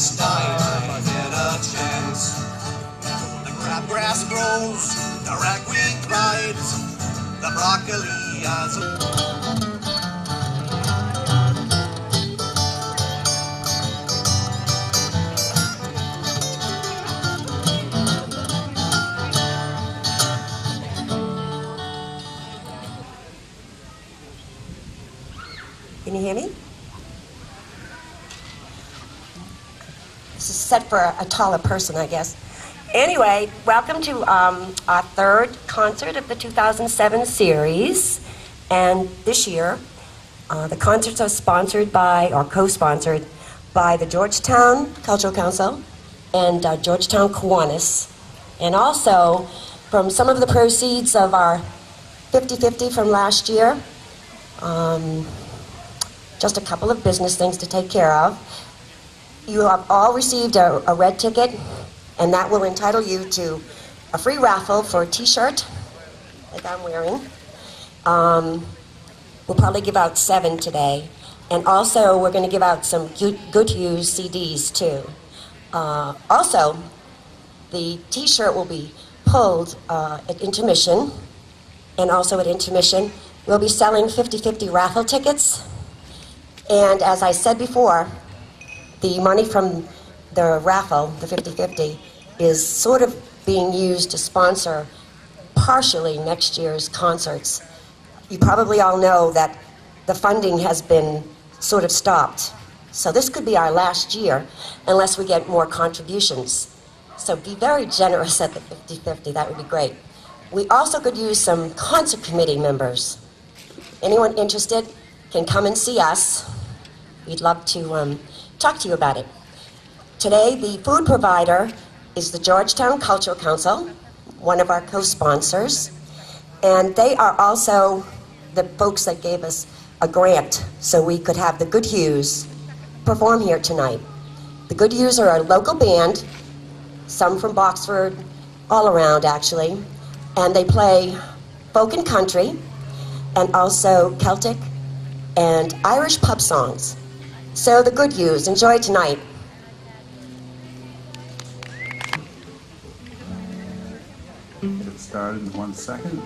next time I get a chance. The crabgrass grows, the ragweed thrives, the broccoli has Can you hear me? This is set for a taller person, I guess. Anyway, welcome to our third concert of the 2007 series. And this year, the concerts are sponsored by, or co-sponsored, by the Georgetown Cultural Council and Georgetown Kiwanis. And also, from some of the proceeds of our 50-50 from last year, just a couple of business things to take care of. You have all received a red ticket, and that will entitle you to a free raffle for a t-shirt, like I'm wearing. We'll probably give out 7 today. And also, we're going to give out some Goodhues CDs, too. Also, the t-shirt will be pulled at intermission. And also at intermission, we'll be selling 50-50 raffle tickets. And as I said before, the money from the raffle, the 50-50, is sort of being used to sponsor partially next year's concerts. You probably all know that the funding has been sort of stopped. So this could be our last year unless we get more contributions. So be very generous at the 50-50, that would be great. We also could use some concert committee members. Anyone interested can come and see us. We'd love to talk to you about it. Today, the food provider is the Georgetown Cultural Council, one of our co-sponsors, and they are also the folks that gave us a grant so we could have the Goodhues perform here tonight. The Goodhues are a local band, some from Boxford, all around actually, and they play folk and country, and also Celtic and Irish pub songs. So the Goodhues, enjoy tonight. Get started in 1 second.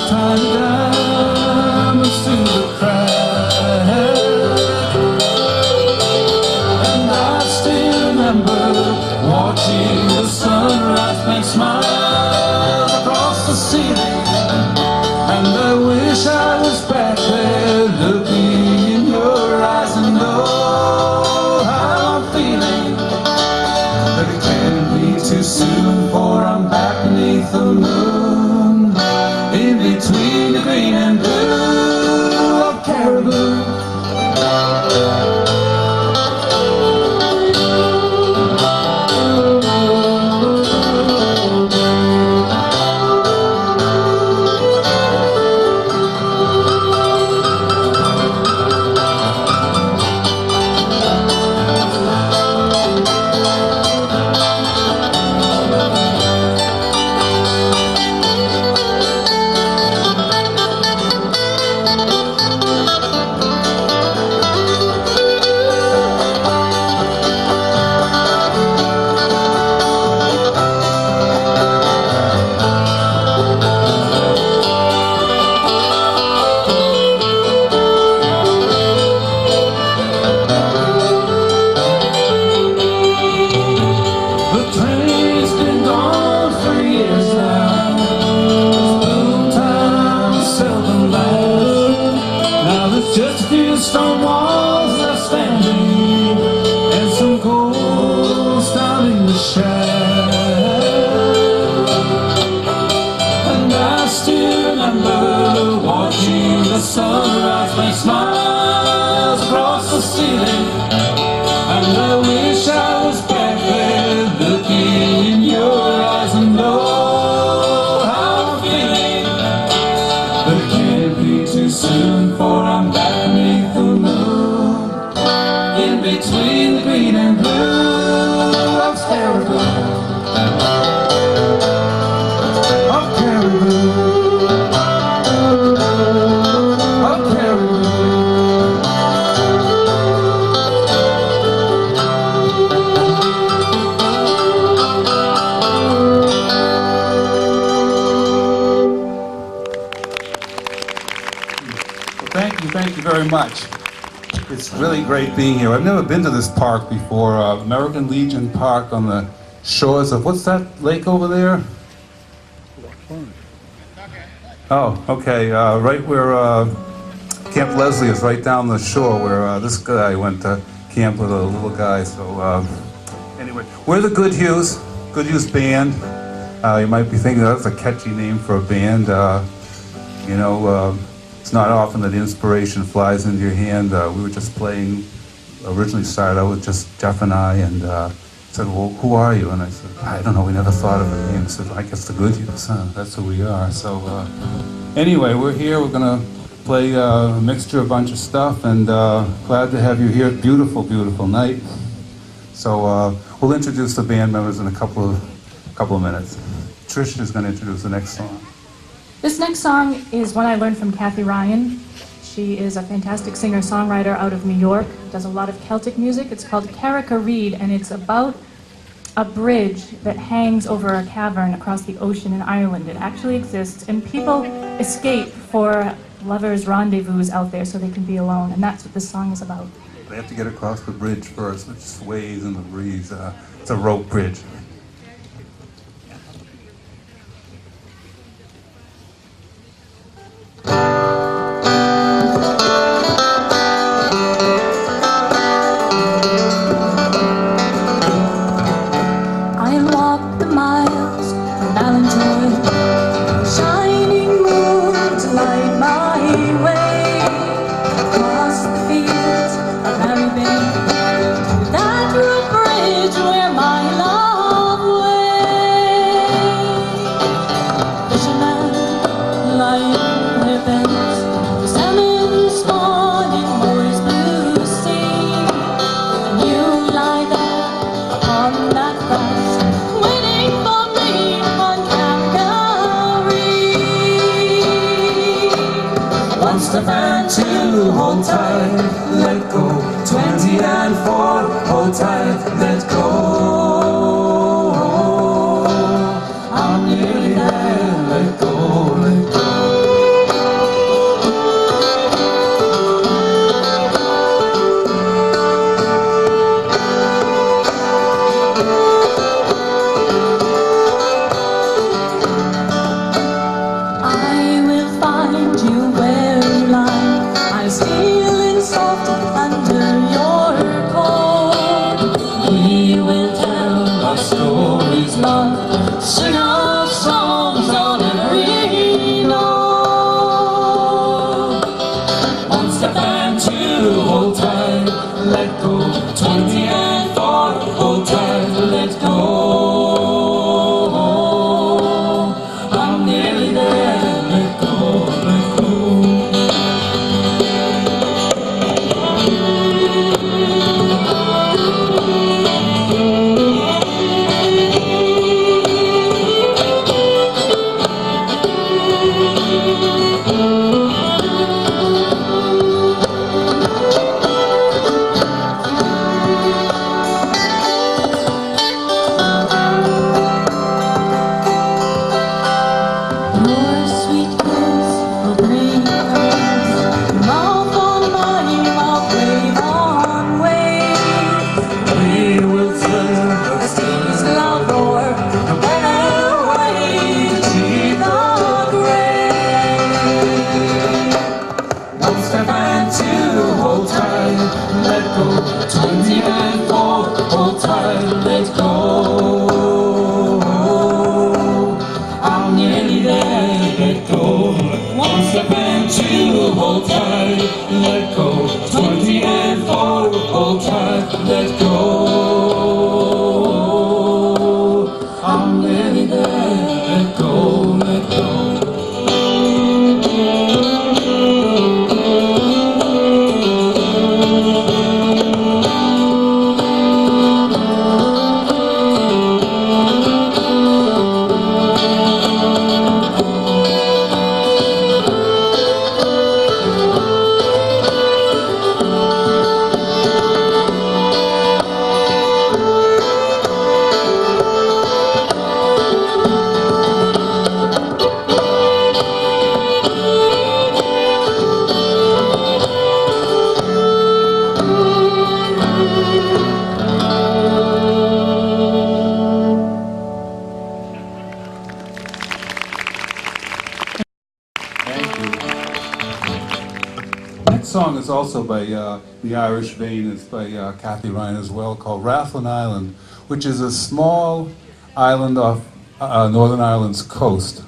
tiny diamonds to the crack. And I still remember watching the sunrise make smiles across the ceiling. And I wish I was back there looking in your eyes and know how I'm feeling. But it can't be too soon, for I'm back beneath the moon, in between the green and blue of Caribou. Just a few stone walls left standing, and some ghosts down in the shadow. And I still remember watching the sunrise make smiles across the ceiling. And I wish I was back there looking in your eyes and know how I'm feeling. But it can't be too soon, for I'm back beneath the moon, in between the green and blue of Caribou. Of Caribou. Of Caribou. Thank you very much. It's really great being here. I've never been to this park before, American Legion Park on the shores of, what's that lake over there? Oh, okay, right where Camp Leslie is, right down the shore where this guy went to camp with a little guy. So anyway, we're the Goodhues Band. You might be thinking that's a catchy name for a band. You know, it's not often that inspiration flies into your hand. We were just playing, originally started out with just Jeff and I, and said, well, who are you? And I said, I don't know, we never thought of a name. He said, I guess the Goodhues, that's who we are. So anyway, we're here, we're gonna play a mixture, a bunch of stuff, and glad to have you here. Beautiful, beautiful night. So we'll introduce the band members in a couple of minutes. Trish is gonna introduce the next song. This next song is one I learned from Kathy Ryan. She is a fantastic singer-songwriter out of New York, does a lot of Celtic music. It's called Carrica Reed, and it's about a bridge that hangs over a cavern across the ocean in Ireland. It actually exists, and people escape for lovers' rendezvous out there so they can be alone, and that's what this song is about. They have to get across the bridge first, which sways in the breeze. It's a rope bridge. Hold tight, let go. 20 and 4, hold tight, let go. I'm nearly there, let go, let go. One step and two, hold tight, let go. 20 and 4, hold tight, let go. I'm nearly there, let go, let go. Next song is also by the Irish vein. It's by Kathy Ryan as well, called Rathlin Island, which is a small island off Northern Ireland's coast.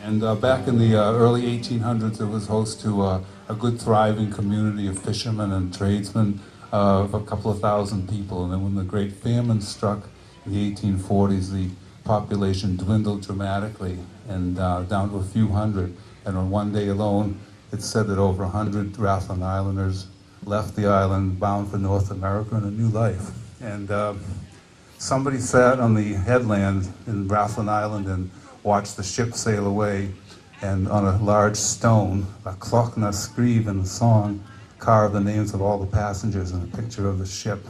And back in the early 1800s, it was host to a good thriving community of fishermen and tradesmen of a couple of thousand people. And then when the Great Famine struck in the 1840s, the population dwindled dramatically and down to a few hundred. And on one day alone, it's said that over 100 Rathlin Islanders left the island bound for North America and a new life. And somebody sat on the headland in Rathlin Island and watched the ship sail away, and on a large stone, a cloch na scríb in the song, carved the names of all the passengers and a picture of the ship.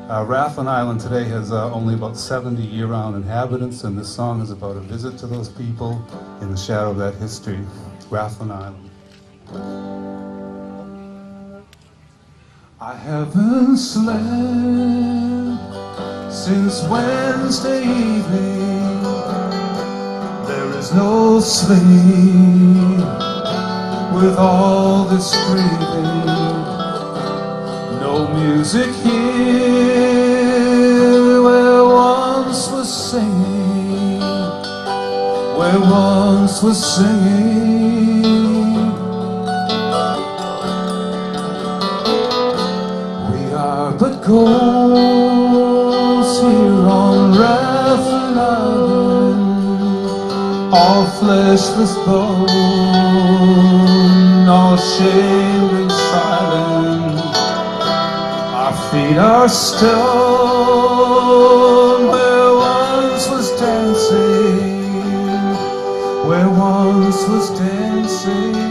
Rathlin Island today has only about 70 year-round inhabitants, and this song is about a visit to those people in the shadow of that history. Rathlin Island. I haven't slept since Wednesday evening. There is no sleep with all this grieving. No music here where once was singing, where once was singing. We are but ghosts here on Rathlin Island, all fleshless bone, all shamed and silent. Our feet are stone where once was dancing, where once was dancing.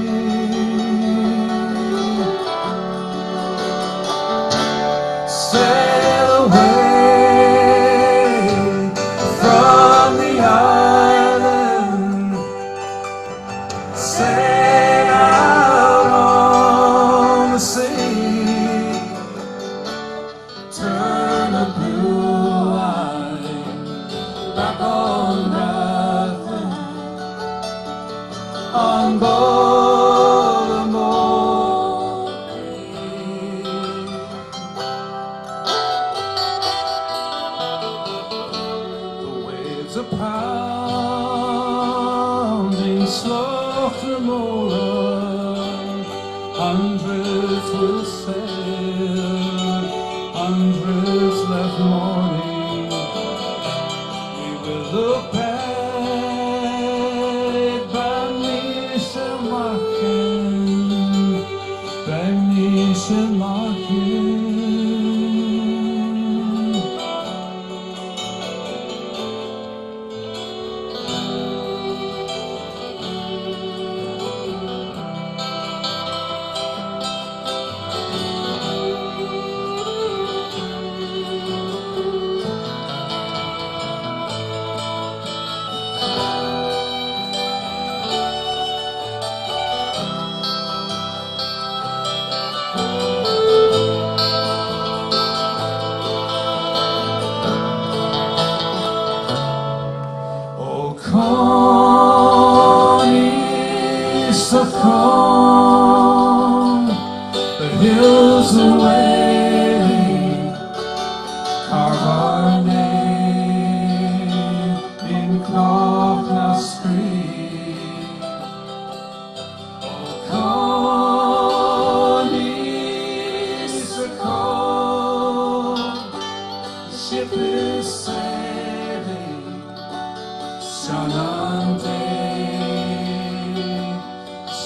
Sail away from the island, sail out on the sea, turn a blue eye back on Rathlin, on Baltimore Bay. The waves are pounding slow through Mola. Hundreds will sail, hundreds left mourning. We will look back by Nishamarkin. SumCon, the hills are waiting, carve our name in cloth now screen.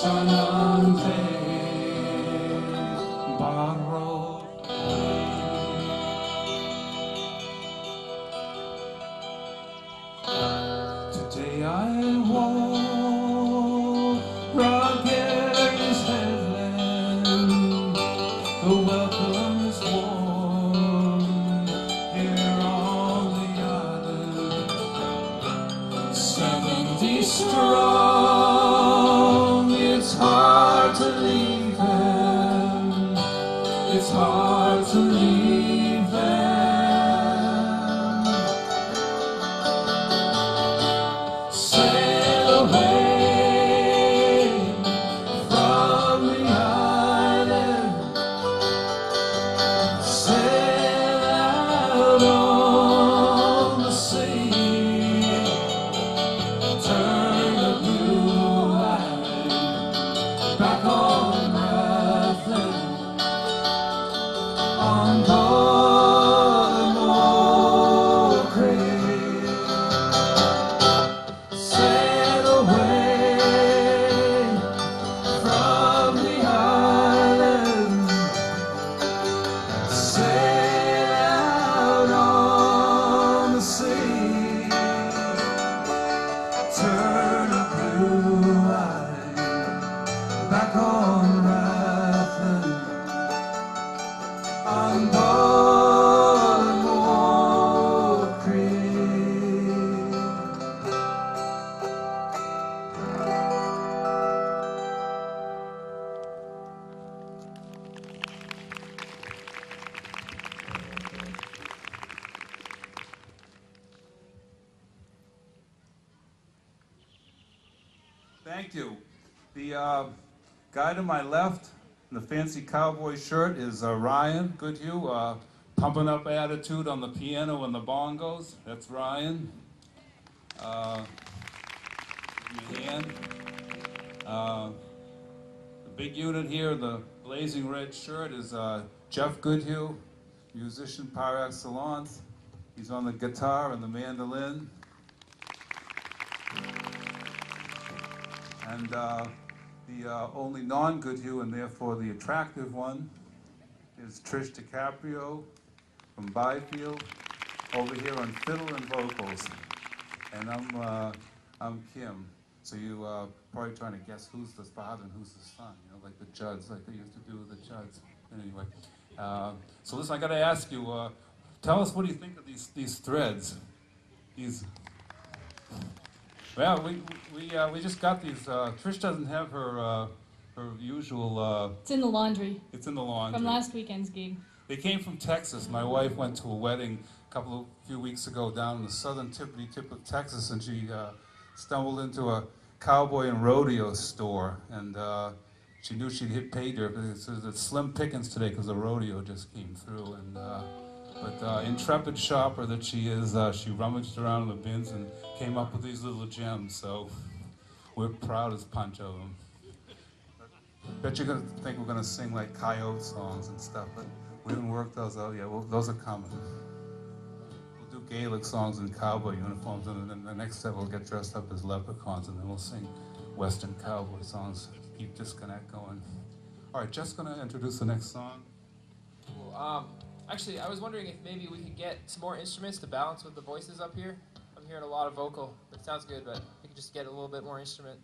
Shanante Baro. Today I walk Roggery's headland. The welcome is warm here on the island. 70 strong, it's hard to leave them. It's hard to leave them. Sail away from the island. Sail out on the sea. Turn the blue light back on Rathlin. On Baltimore Creek. Sail away from the island. Sail out on the sea. Turn a blue light back on Rathlin. On Baltimore Creek. Thank you. The guy to my left in the fancy cowboy shirt is Ryan Goodhue, pumping up attitude on the piano and the bongos. That's Ryan. Give me a hand. The big unit here, the blazing red shirt, is Jeff Goodhue, musician par excellence. He's on the guitar and the mandolin. And the only non-Goodhue, and therefore the attractive one, is Trish DiCaprio from Byfield, over here on fiddle and vocals. And I'm Kim. So you probably trying to guess who's the father and who's the son, you know, like the Judds, like they used to do with the Judds. Anyway, so listen, I got to ask you, tell us what do you think of these threads? These. Well, we just got these. Trish doesn't have her usual. It's in the laundry It's in the laundry. from last weekend's gig. They came from Texas. My wife went to a wedding few weeks ago down in the southern tippity tip of Texas, and she stumbled into a cowboy and rodeo store, and she knew she'd hit pay dirt. It's slim pickings today because the rodeo just came through, and. But intrepid shopper that she is, she rummaged around in the bins and came up with these little gems. So we're proud as punch of them. Bet you're gonna think we're gonna sing like coyote songs and stuff, but we haven't worked those out yet. Well, those are coming. We'll do Gaelic songs in cowboy uniforms, and then the next step we'll get dressed up as leprechauns, and then we'll sing Western cowboy songs. Keep Disconnect going. All right, Jeff's gonna introduce the next song. Cool. Actually, I was wondering if maybe we could get some more instruments to balance with the voices up here. I'm hearing a lot of vocal. It sounds good, but we could just get a little bit more instrument.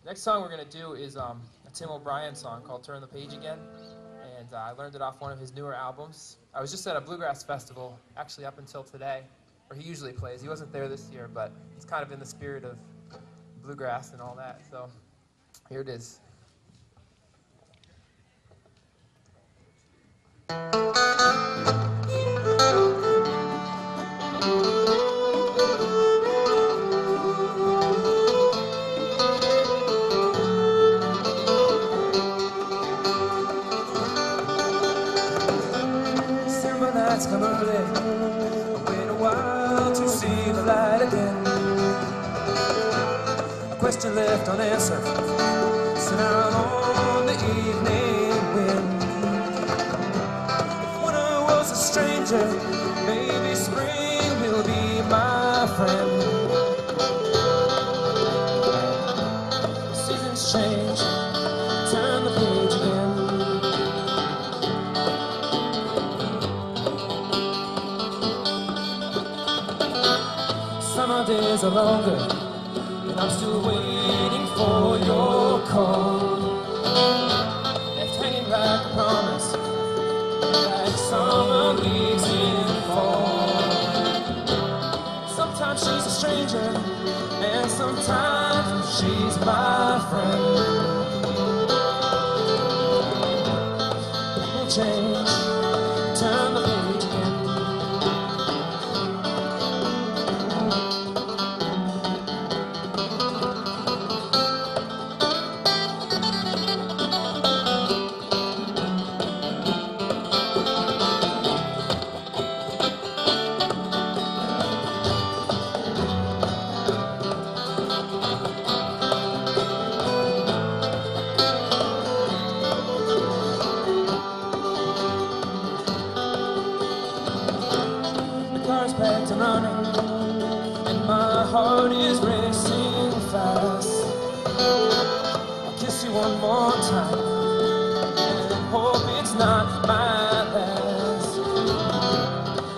Next song we're going to do is a Tim O'Brien song called Turn the Page Again. And I learned it off one of his newer albums. I was just at a bluegrass festival, actually up until today, where he usually plays. He wasn't there this year, but it's kind of in the spirit of bluegrass and all that. So here it is. December nights come early, wait a while to see the light again. A question left unanswered, sent out on the evening wind. If winter was a stranger, maybe spring will be my friend. Seasons change, days are longer, and I'm still waiting for your call. Left hanging like a promise, like summer leaves in fall. Sometimes she's a stranger, and sometimes she's my friend. People change, turn the page again. Packed and running, and my heart is racing fast. I'll kiss you one more time, and hope it's not my last.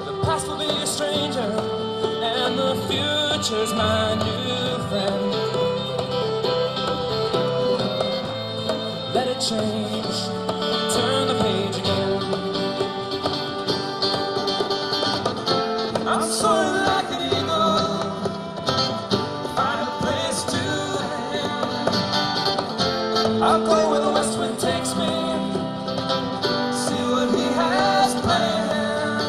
The past will be a stranger, and the future's my new friend. Let it change, turn the page again. I'm soaring like an eagle, find a place to land. I'll go where the west wind takes me, see what he has planned.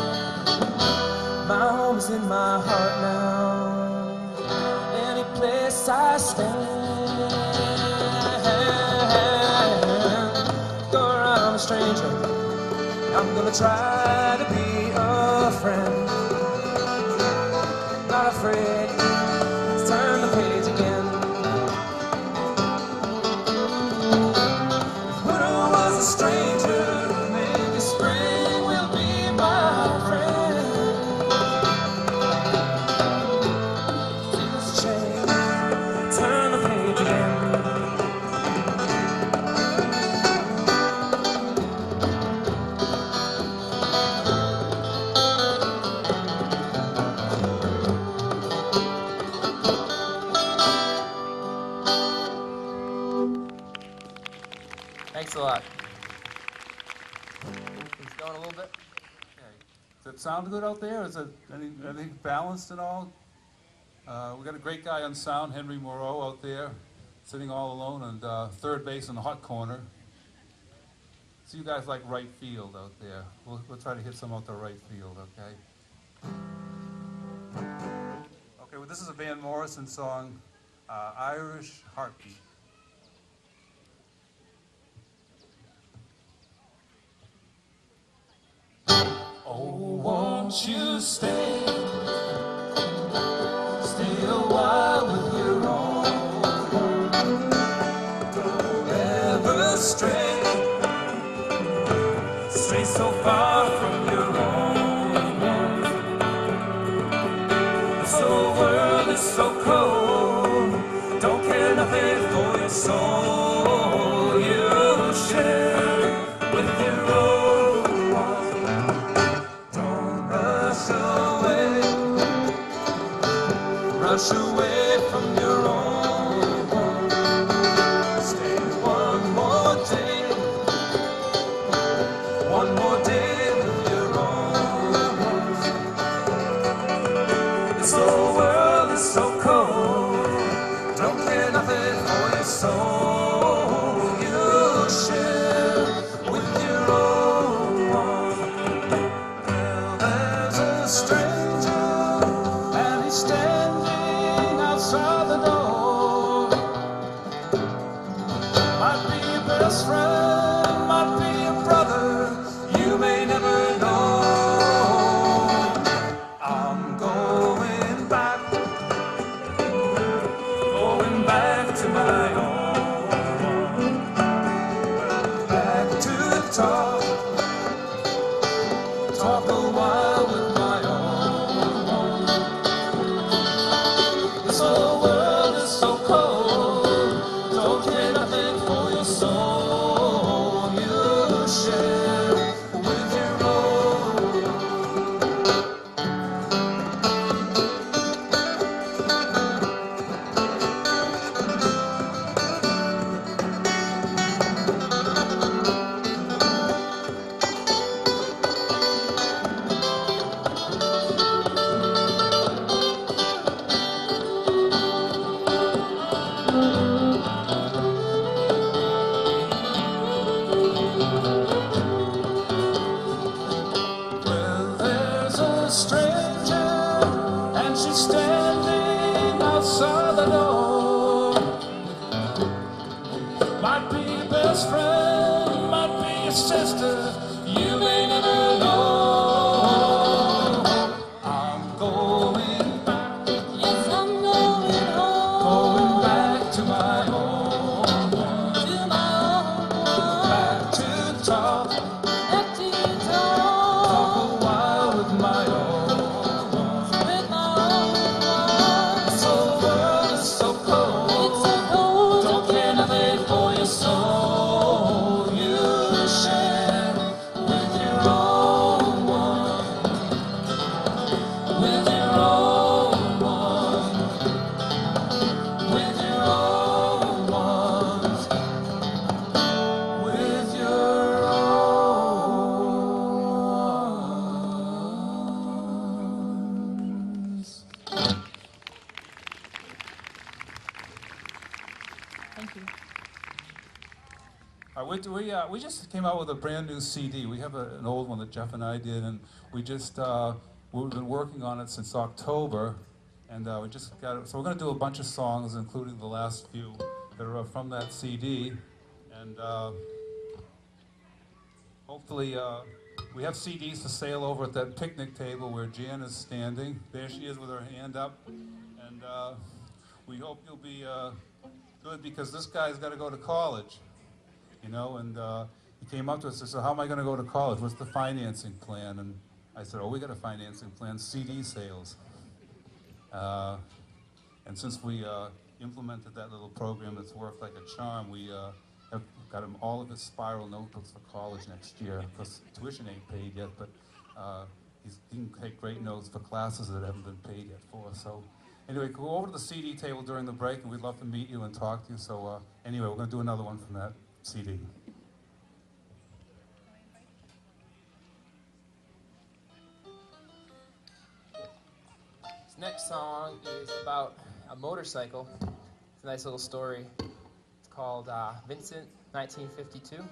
My home's in my heart now, any place I stand. Though I'm a stranger, I'm gonna try to be a friend. Not afraid, let's turn the page again. If winter was a stranger, maybe spring will be my friend. Let's change, turn the page again. Thanks a lot. It's going a little bit. Does it sound good out there? Is it anything balanced at all? We got a great guy on sound, Henry Moreau, out there, sitting all alone, and third base in the hot corner. So you guys like right field out there. We'll try to hit some out the right field, okay? Okay, well, this is a Van Morrison song, Irish Heartbeat. Oh, won't you stay a while with your own. Don't ever stray so far from your own. This whole world is so cold, don't care nothing for your soul. You share with your own one. Don't rush away from your own one. Stay one more day with your own ones. This whole world is so cold, don't care nothing for your soul. You share with your own one. Well, there's a stranger, and he's standing outside the door. Might be your best friend, might be your brother, you may never know. I'm going back to my own one. Back to talk a while with my own one. This whole world is so cold, don't care nothing for your soul. You share with your own. might be your best friend, might be your sister, you may never know. I'm going back, Yes, I'm going home. going back to my home, To my own one. back to talk, Back to your talk door. a while with my own one. With my own one. So world is so cold, It's so cold. don't care nothing for your soul. You share with your own one, with your own one, with your own ones, with your own ones. Thank you. We just came out with a brand new CD. We have an old one that Jeff and I did, and we've been working on it since October, and we just got it. So we're going to do a bunch of songs, including the last few that are from that CD, and hopefully we have CDs for sale over at that picnic table where Jan is standing. There she is with her hand up, and we hope you'll be good, because this guy's got to go to college. You know, and he came up to us and said, how am I going to go to college? What's the financing plan? And I said, oh, we got a financing plan, CD sales. And since we implemented that little program that's worked like a charm, we have got him all of his spiral notebooks for college next year. Because tuition ain't paid yet, but he can take great notes for classes that haven't been paid yet for. So anyway, go over to the CD table during the break, and we'd love to meet you and talk to you. So anyway, we're going to do another one from that CD. This next song is about a motorcycle. It's a nice little story. It's called Vincent, 1952, and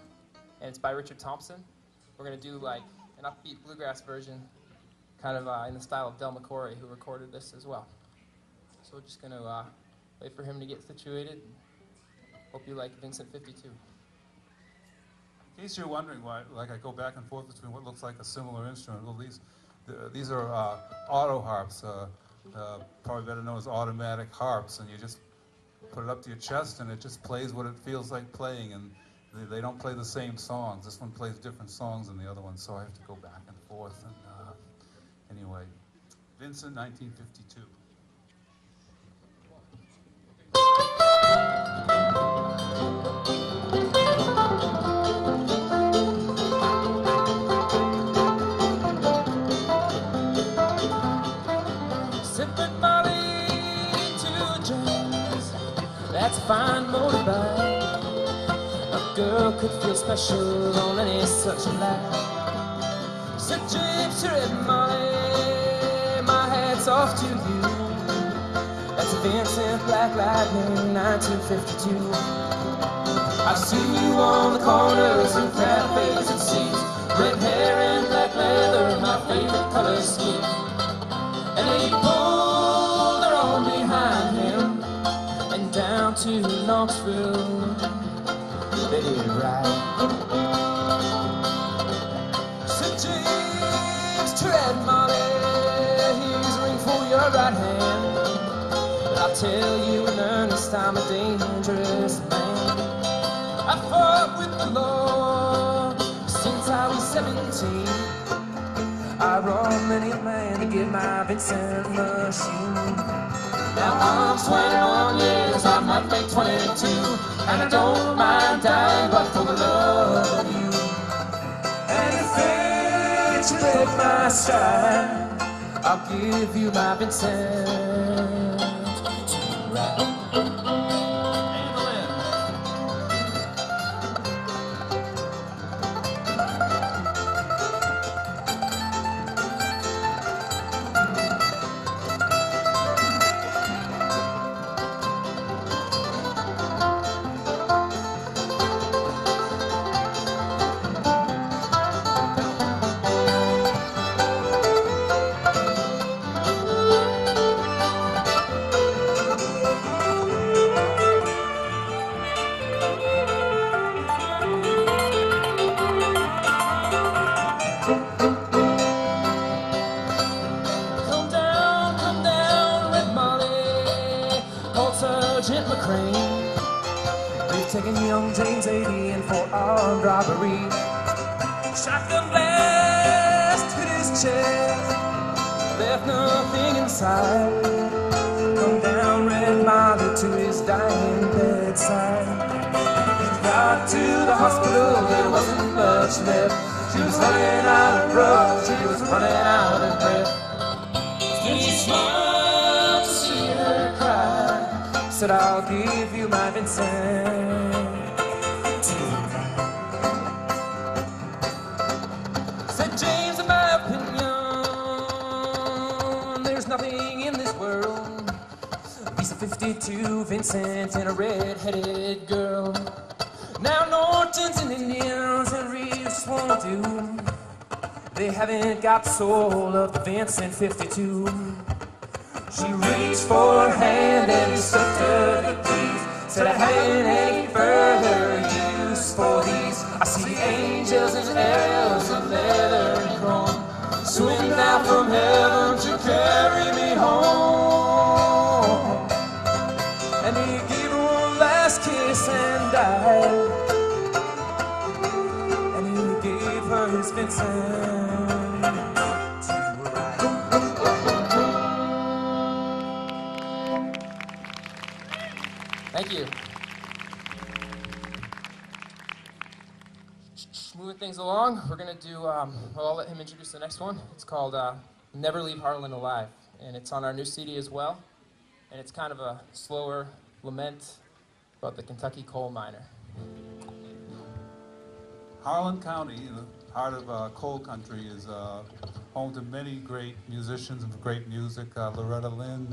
it's by Richard Thompson. We're going to do like an upbeat bluegrass version, kind of in the style of Del McCoury, who recorded this as well. So we're just going to wait for him to get situated. Hope you like Vincent 52. In case you're wondering why, like, I go back and forth between what looks like a similar instrument. Well, these are auto harps, probably better known as automatic harps, and you just put it up to your chest, and it just plays what it feels like playing. And they don't play the same songs. This one plays different songs than the other one, so I have to go back and forth. And anyway, Vincent, 1952. Sipping Molly to jazz. That's a fine motorbike. A girl could feel special on any such a night. Sip James to Red Molly, my hat's off to you. That's a Vincent Black Lightning, 1952. I've seen you on the corners and cafes and seats, red hair and black leather, my favorite color scheme. And they pulled their own behind him, and down to Knoxville they did ride. St. James to Red Molly, here's a ring for your right hand. But I'll tell you in earnest, I'm a dangerous man. I fought with the law since I was 17. I robbed many a man to get my Vincent machine. Now I'm 21 years, I might make 22, and I don't mind dying but for the love of you. And if fate should break my stride, I'll give you my Vincent to ride. James 18 for armed robbery. Shotgun blast hit his chest, left nothing inside. Come down Red Molly to his dying bedside. He got to the hospital, there wasn't much left. She was running out of breath, she was running out of breath. Then she smiled to see her cry, said, I'll give you my Vincent. Said James, in my opinion, there's nothing in this world beats a 52 Vincent and a red-headed girl. Now Nortons and Indians and Reefs won't do. They haven't got the soul of the Vincent 52. She reached for her hand and he sucked her to teeth. Said I haven't any further use for these. I see angels and arrows of leather and chrome, swing down from heaven to carry me home. And he gave her one last kiss and died. And he gave her his Vincent. Thank you. Moving things along, we're going to do, well, I'll let him introduce the next one. It's called Never Leave Harlan Alive, and it's on our new CD as well. And it's kind of a slower lament about the Kentucky coal miner. Harlan County, the heart of coal country, is home to many great musicians and great music. Loretta Lynn,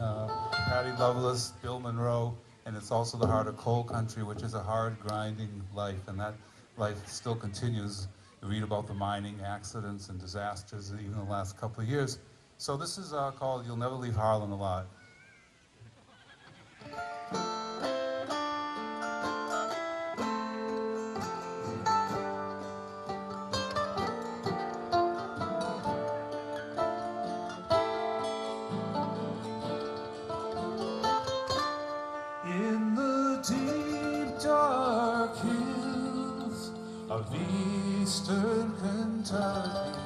Patty Loveless, Bill Monroe, and it's also the heart of coal country, which is a hard, grinding life, and that life still continues. You read about the mining accidents and disasters even in the last couple of years. So this is called You'll Never Leave Harlan Alive. In the deep dark hills of eastern Kentucky,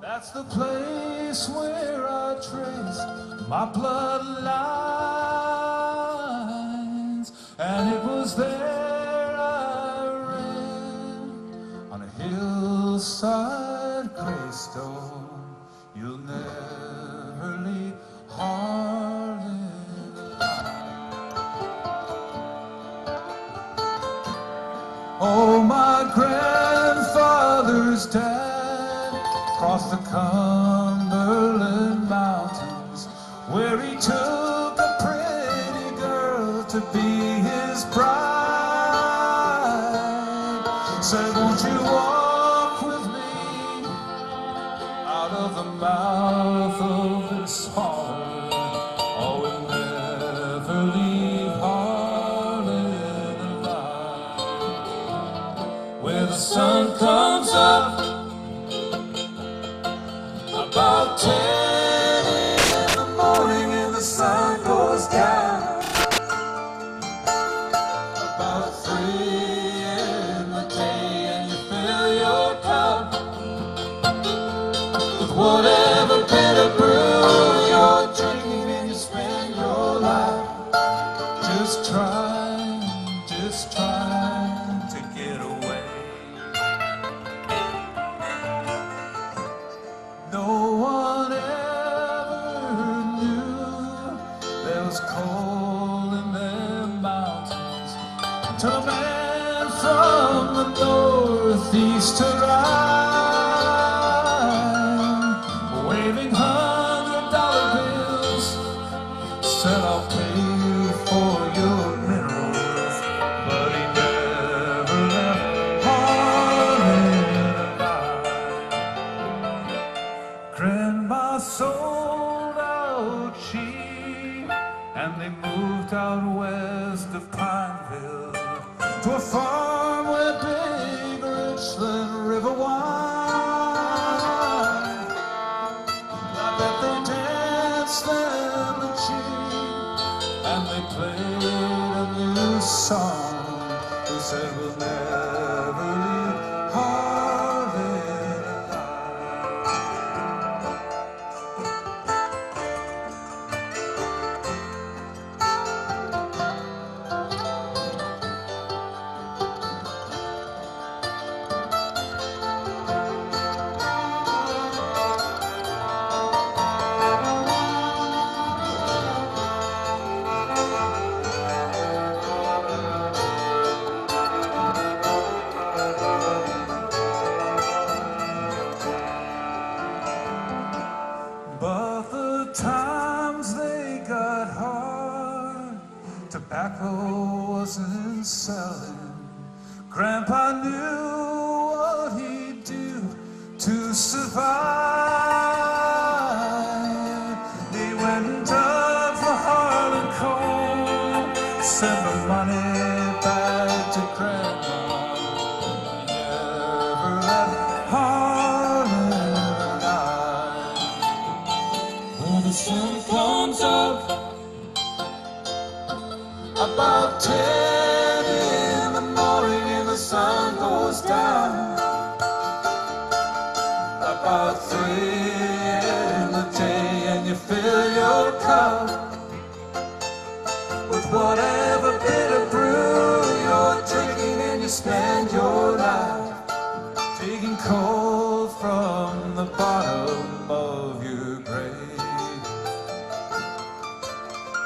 that's the place where I trace my bloodlines. And it was there I ran on a hillside greystone. You'll never leave Harlan. Oh, my grandfather's dad crossed the Cumberland Mountains, where he took a pretty girl to be his bride. Said, won't you walk with me out of the mouth of this harbor? Oh, we'll never leave Harlan alive. Where the sun comes up about 10 in the morning and the sun goes down about 3 in the day, and you fill your cup with whatever bitter brew you're drinking, and you spend your life just trying to get away. No one ever knew there was coal in them mountains till a man from the northeast arrived, waving $100 bills, said I'll pay you for your minerals, but he never left Harlan alive. Grandma sold out cheap, and they moved out west of Pineville to a farm where big Richland River wine. I bet they danced them a cheap, and they played a new song. Who said you'll never leave Harlan But the times they got hard, tobacco wasn't selling. Grandpa knew what he'd do to survive. He went up for Harlan Coal, sent the money back to Grandma. Never left Harlan alive. When the sun comes up About 10 in the morning and the sun goes down. About 3 in the day and you fill your cup with whatever bitter brew you're drinking, and you spend your life taking cold from the bottom of your grave.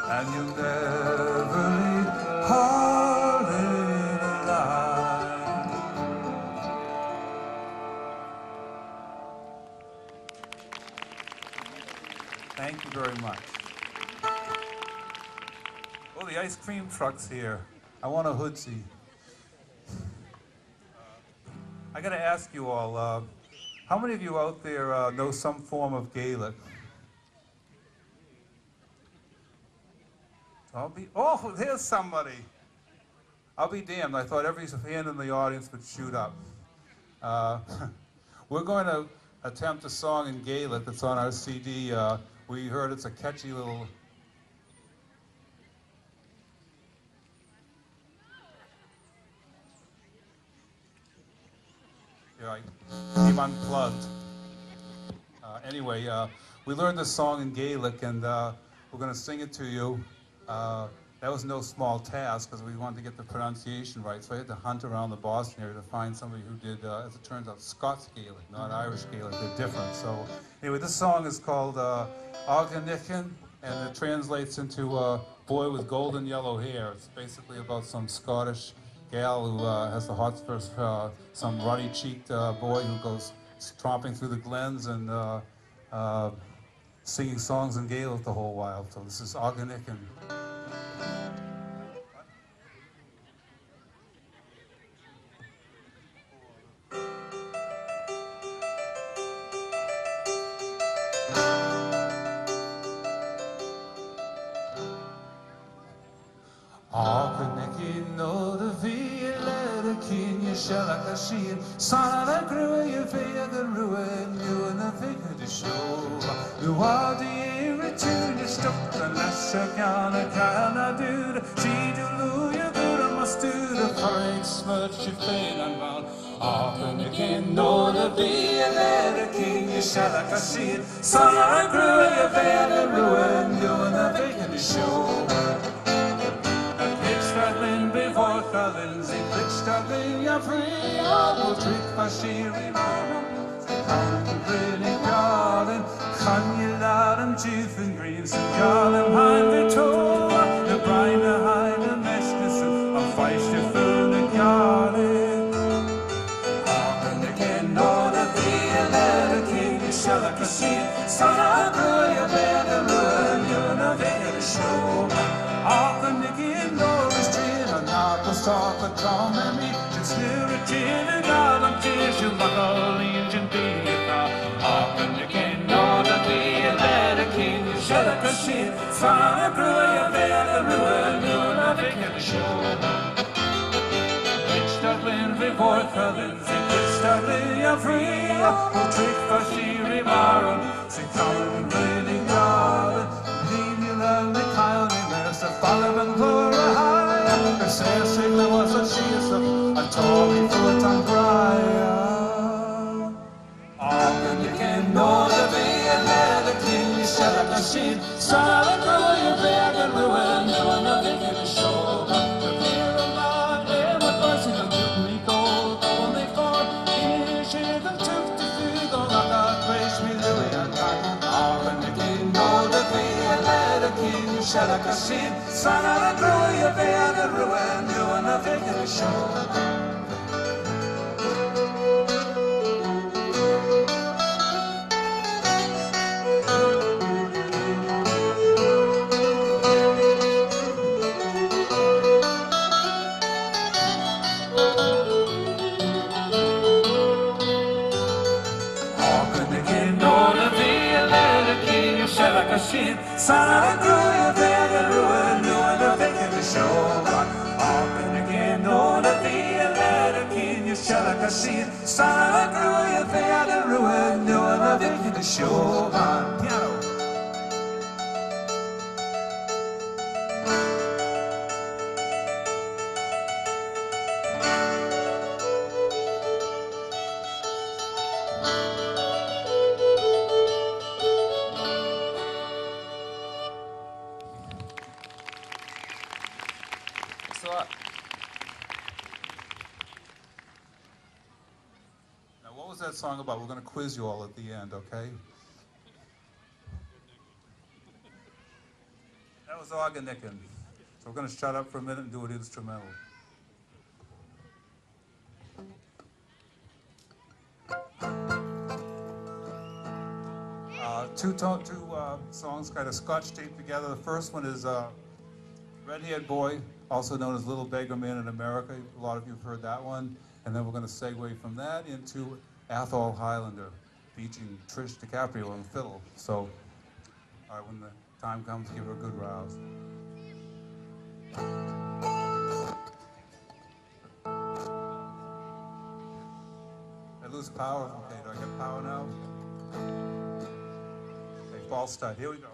And you'll never leave Harlan alive. Thank you very much. Oh, the ice cream truck's here. I want a hoodsie. I gotta ask you all, how many of you out there know some form of Gaelic? Oh, there's somebody. I'll be damned. I thought every hand in the audience would shoot up. We're going to attempt a song in Gaelic that's on our CD. We heard it's a catchy little... Yeah, I came unplugged. Anyway, we learned this song in Gaelic, and we're going to sing it to you. That was no small task because we wanted to get the pronunciation right, so I had to hunt around the Boston area to find somebody who did, as it turns out, Scots Gaelic, not Irish Gaelic. They're different. So anyway, this song is called Aughanichen, and it translates into Boy with Golden Yellow Hair. It's basically about some Scottish gal who has the hots for some ruddy-cheeked boy who goes tromping through the glens and singing songs in Gaelic the whole while. So this is Aughanichen. Aughanichen no the vile kin you shall like a shield. Son of a grew you feel the ruin you and the figure to show. You are the return you stuck the lesser can a dude. She do loo you good and must do the fine smudge you fail and bound. Aughanichen no the vile kin you shall like a shield. Son of a grew you feel the ruin you and the figure to show. Before Lindsay Flickstadlin, you're free. I'll trick for Sherry Marmon. Come really garden, can you loud and chief and greens and garden behind the toe. The brine behind the meshness of feist you fill the garden. And again, all the beer, let a king, you shall like a seed. Son of a girl, you better ruin, you're not there to show. And again, all this train, and not the talk of Tom and me. Just near a tin and out on tears, you look all the engine be it now. And again, all the beer, let a king, you shall like a seed. Son of a girl, you better ruin, you're not there to show. Dublin, Vivorca, Lindsay, Dublin, you're free. We'll trick for Sherry Marron, say Colin, Bleeding Garden, leave you lonely, Kylie, there's a Follow and Flora High. They say a signal was a cheese of a Sorry for tongue crier. Organ you can know the way and let a king you shall like a sheep. Silent grow your bag and ruin, no nothing can show. The fear of God, ever person of Jubilee gold, only for issues of truth to see the rock of grace me Louis and God. Organ you can know the way and let a king you shall like a sheep. Silent grow your bag and ruin, no nothing can show. Silent grew your bed and ruin, doing the thing to show. Open again, know that the let a king you shall like a scene. Silent grew your bed and ruin, doing the thing to show. Piano. Thanks a lot. Now, what was that song about? We're going to quiz you all at the end, okay? That was Organican. So we're going to shut up for a minute and do an instrumental. Two songs kind of scotch taped together. The first one is Red-Haired Boy, also known as Little Beggar Man in America. A lot of you have heard that one. And then we're going to segue from that into Athol Highlander, featuring Trish DiCaprio on fiddle. So, all right, when the time comes, give her a good rouse. I lose power. Okay, do I get power now? Okay, false start. Here we go.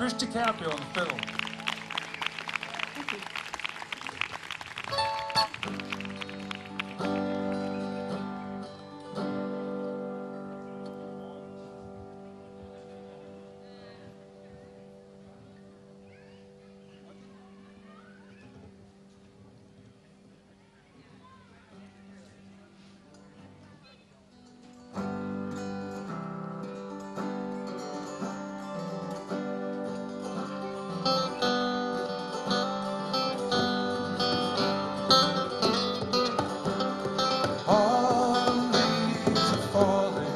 Trish DiCaprio on the fiddle. Thank you. All leaves are falling,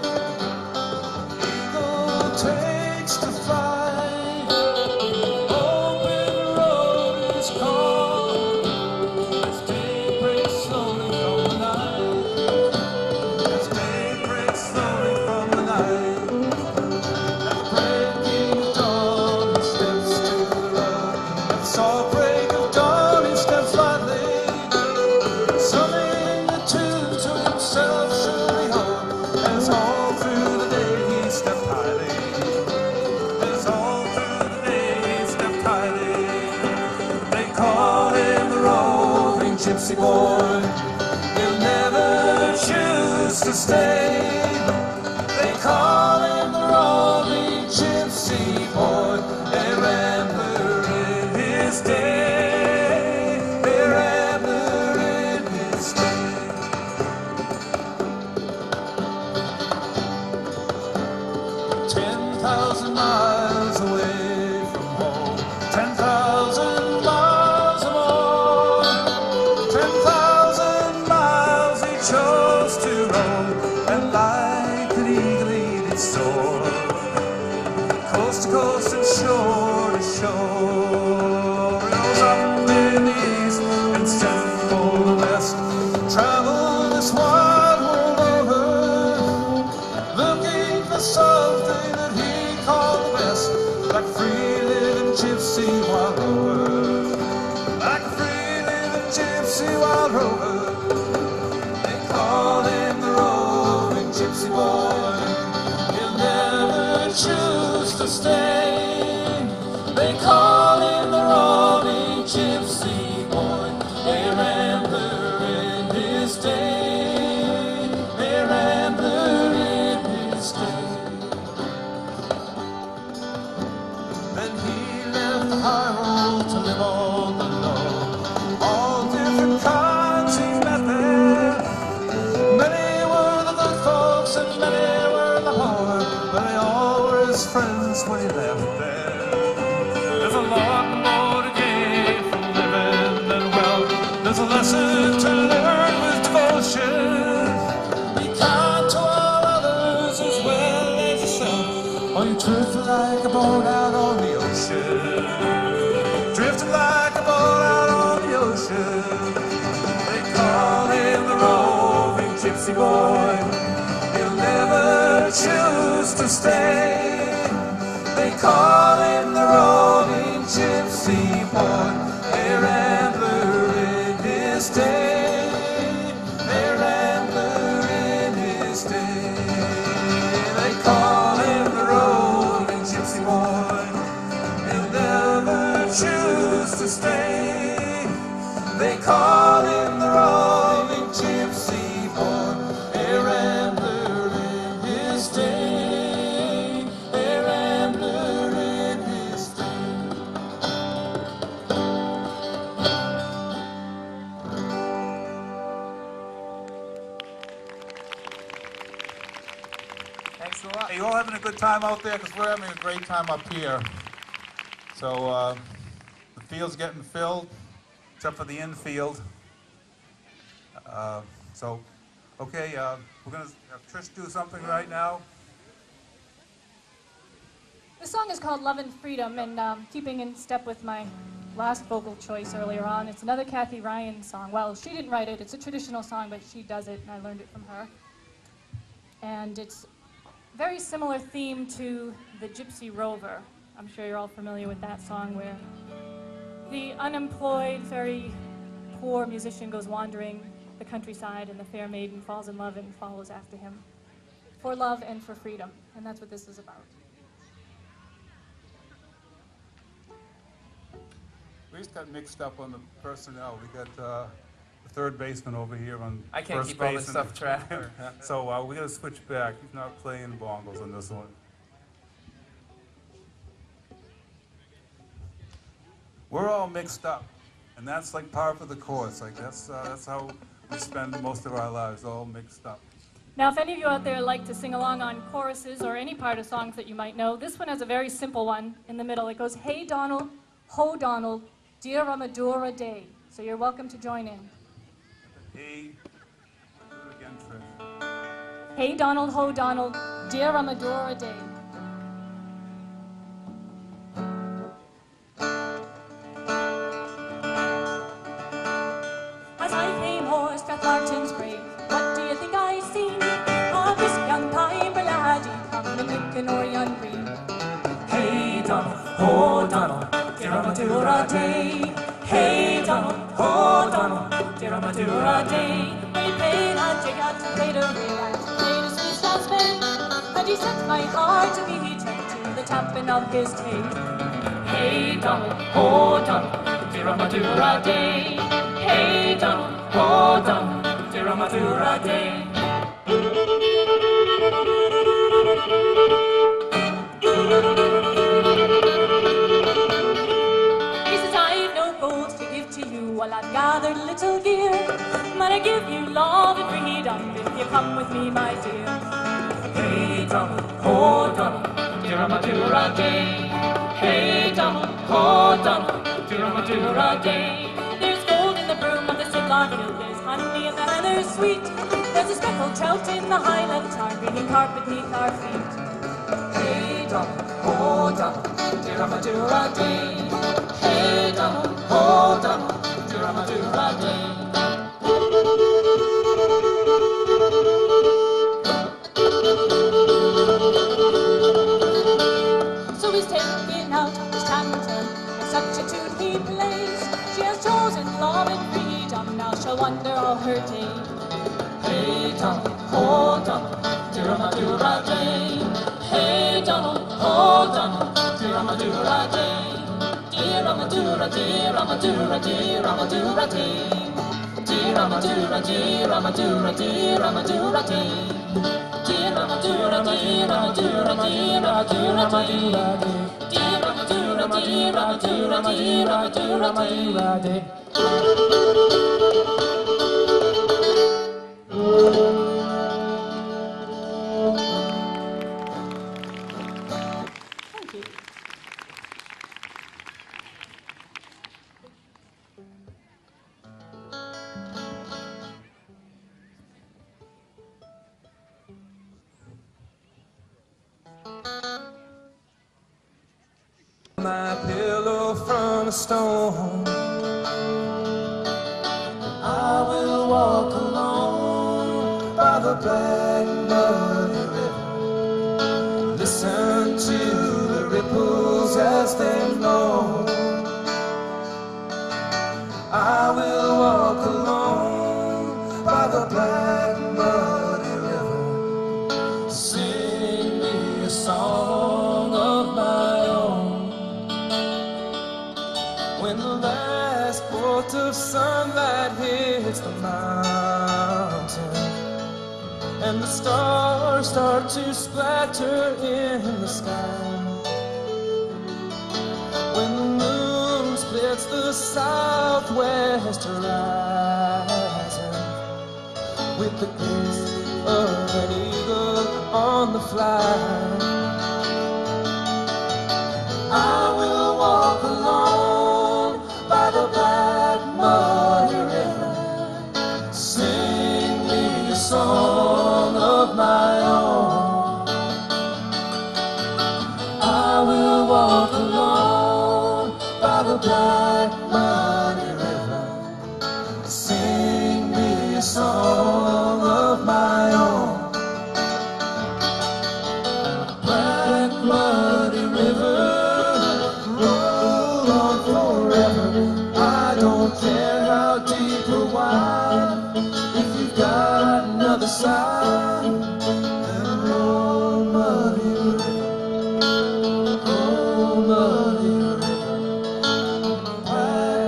eagle takes to flight. Open road is called as day breaks slowly from the night. As day breaks slowly from the night. At the breaking of dawn, he steps to the road. At the soft break of dawn, he steps lightly. Summing the tune to himself, surely home. As all through the day he stepped highly. As all through the day he stepped highly. They call him the roving gypsy boy. He'll never choose to stay. They call him the roving gypsy boy. A rambler in his day. A rambler in his day. 10,000 miles away from home. 10,000 miles or more. 10,000 miles he chose to roam. And like an eagle he did soar. Coast to coast and shore to shore. He rose up in the east and set for the west. Traveled this wide world over, looking for something that he called the best. Like a free-living gypsy wild rover. Like a free-living gypsy wild rover. They call him the roving gypsy boy. He'll never choose to stay. They call him the roving gypsy boy. A rambler in his day. A rambler in his day. Then he left the high road to live on the low. All different kinds he met there. Many were the good folks and many were the poor, but they all were his friends when he left there. There's a lot more to gain from living than wealth. There's a lesson to learn with devotion. Be kind to all others as well as yourself, or you drift like a boat out on the ocean. Drifting like a boat out on the ocean. They call him the roving gypsy boy. He'll never choose to stay. They call him the roving gypsy boy. A rambler in his day. A rambler in his day. They call him the roving gypsy boy. He'll never choose to stay. They call him the roving gypsy boy. A rambler in his day. A rambler in his day. Thanks a lot. Are you all having a good time out there? Because we're having a great time up here. So the field's getting filled, except for the infield. Okay, we're going to have Trish do something right now. This song is called Love and Freedom, and keeping in step with my last vocal choice earlier on, it's another Kathy Ryan song. Well, she didn't write it. It's a traditional song, but she does it, and I learned it from her. And it's a very similar theme to The Gypsy Rover. I'm sure you're all familiar with that song, where the unemployed, very poor musician goes wandering the countryside, and the fair maiden falls in love and follows after him for love and for freedom. And that's what this is about. always got mixed up on the personnel. We got the third baseman over here on I can't first keep all base this and- stuff track. So we got to switch back. He's not playing bongos on this one. We're all mixed up, and that's like par for the course. Like that's how we spend most of our lives, all mixed up. Now, if any of you out there like to sing along on choruses or any part of songs that you might know, this one has a very simple one in the middle. It goes, "Hey Donald, ho Donald, dear Ramadura Day." So you're welcome to join in. Hey, do it again, Trish. Hey Donald, ho Donald, dear Ramadura Day. As I came o'er Strathmartin's grave, what do you think I seen? A brisk young piper laddie coming licking o'er yon green. Hey Donald, oh Donald, dear Ramadura Day. Hey Donald, oh Donald, dear Ramadura Day. When he played a jig out to play the reel and played a Swiss dance band, and he set my heart to beat to the tapping of his tail. Hey Donald, oh Donald, dear Ramadura Day. Hey Donald, oh Donald, dear Ramadura Day. He says, I've no gold to give to you while I've gathered little gear, but I give you love and freedom if you come with me, my dear. Hey Donald, oh Donald, dear Ramadura Day. Hey Donald, oh Donald, dear Ramadura Day. There's gold in the broom of the Sidlaw Hill, there's honey in the heather's sweet, there's a speckled trout in the Highland tarn, greening carpet neath our feet. Hey Donald, oh Donald, dear Ramadura Day. Hey Donald, oh Donald, dear Ramadura Day. So he's taken out his Hamilton, and such a tune he plays. She has chosen love and freedom, now she'll wander all her days. Hey Donald, oh Donald, dear Ramadura Day. Hey Donald, oh Donald, dear Ramadura Day. Dear Ramadura, dear Ramadura, dear Ramadura Day. Dear Ramadura, dear Ramadura, dear Ramadura Day. Dear Ramadura, dear Ramadura, dear Ramadura Day. Dear Ramadura, dear Ramadura, dear Ramadura Day. Thank you. My pillow from a stone, I will walk alone by the black muddy river, listen to the ripples as they flow. I will walk alone by the black muddy river, sing me a song of my own. When the last bolt of sunlight hits the mountain and the stars start to splatter in the sky, when the moon splits the southwest horizon with the grace of an eagle on the fly, I will walk alone by the black muddy river, sing me a song of my own. I will walk alone by the black muddy river, sing me a song of my own. Black muddy river, roll on forever. I don't care how deep or wide, if you've got another side, then roll muddy river, roll muddy river. Black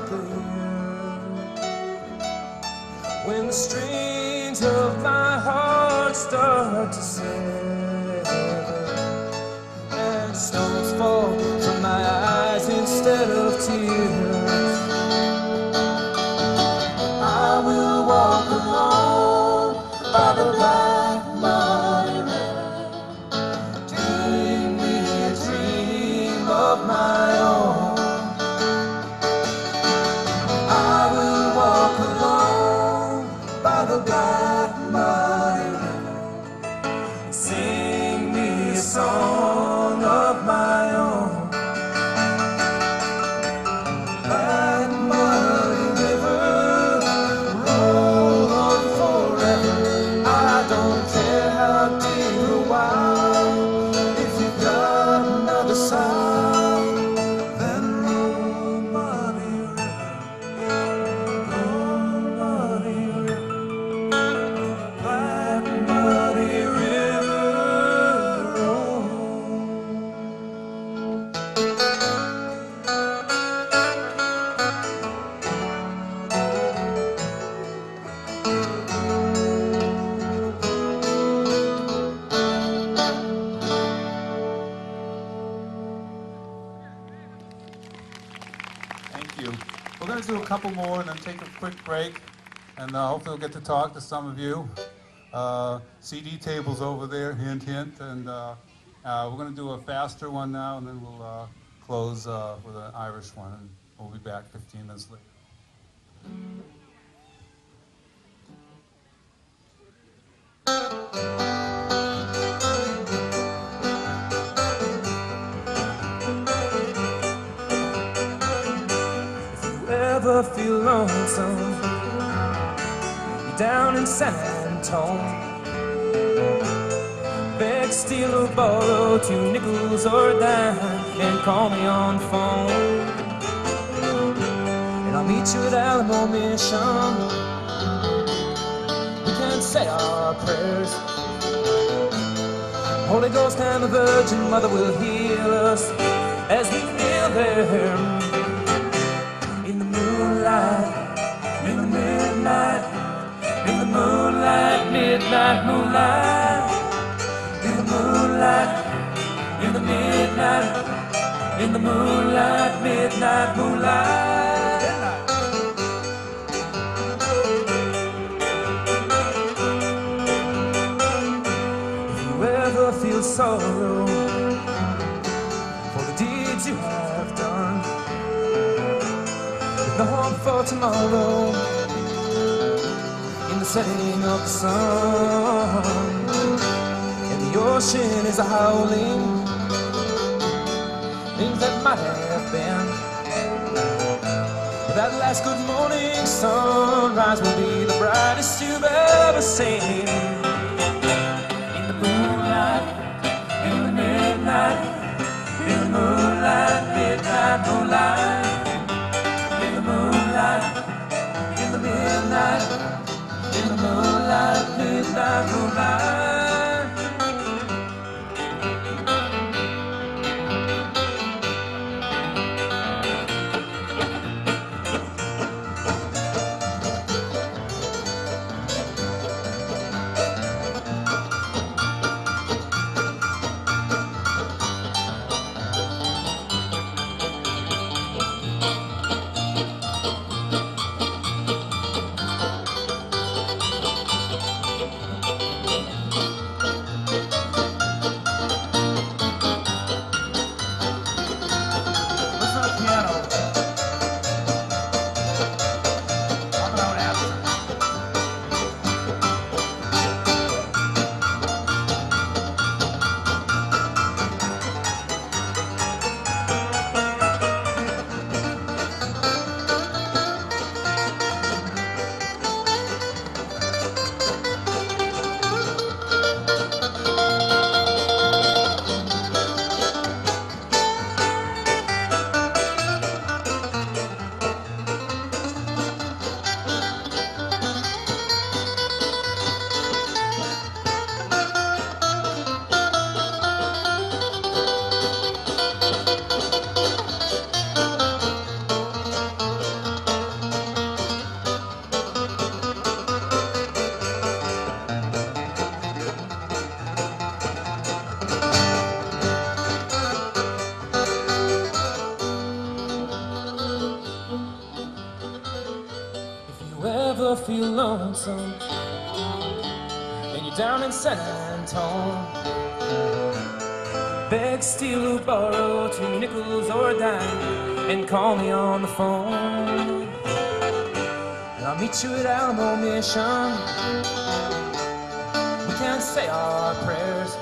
out there. When the strings of my heart start to sever and stones fall from my eyes instead of tears, I will walk alone by the black muddy river, dream me a dream of my own. I will walk alone by the black muddy river, sing me a song of my own. Black muddy river, roll on forever. I don't care how deep or wide, if you've got another side, then roll muddy river, roll muddy river, black muddy river, roll. Thank you. We're going to do a couple more and then take a quick break, and hopefully we'll get to talk to some of you. CD tables over there, hint, hint, and we're going to do a faster one now, and then we'll close with an Irish one, and we'll be back 15 minutes later. If you ever feel lonesome, you're down in San Antone, beg, steal, or borrow 2 nickels or a dime and call me on the phone. And I'll meet you at Alamo Mission. We can say our prayers. Holy Ghost and the Virgin Mother will heal us as we kneel there in the moonlight, in the midnight, in the moonlight, midnight moonlight, in the moonlight, in the midnight, in the moonlight, midnight moonlight. If you ever feel sorrow for the deeds you have done, with no hope for tomorrow, in the setting of the sun, and the ocean is a howling, things that might have been. But that last good morning sunrise will be the brightest you've ever seen. In the moonlight, in the midnight, in the moonlight, midnight moonlight, in the moonlight, in the midnight, in the moonlight, midnight moonlight. ever feel lonesome and you're down in San Antone, beg, steal, or borrow 2 nickels or a dime and call me on the phone. And I'll meet you at Alamo Mission. We can say our prayers.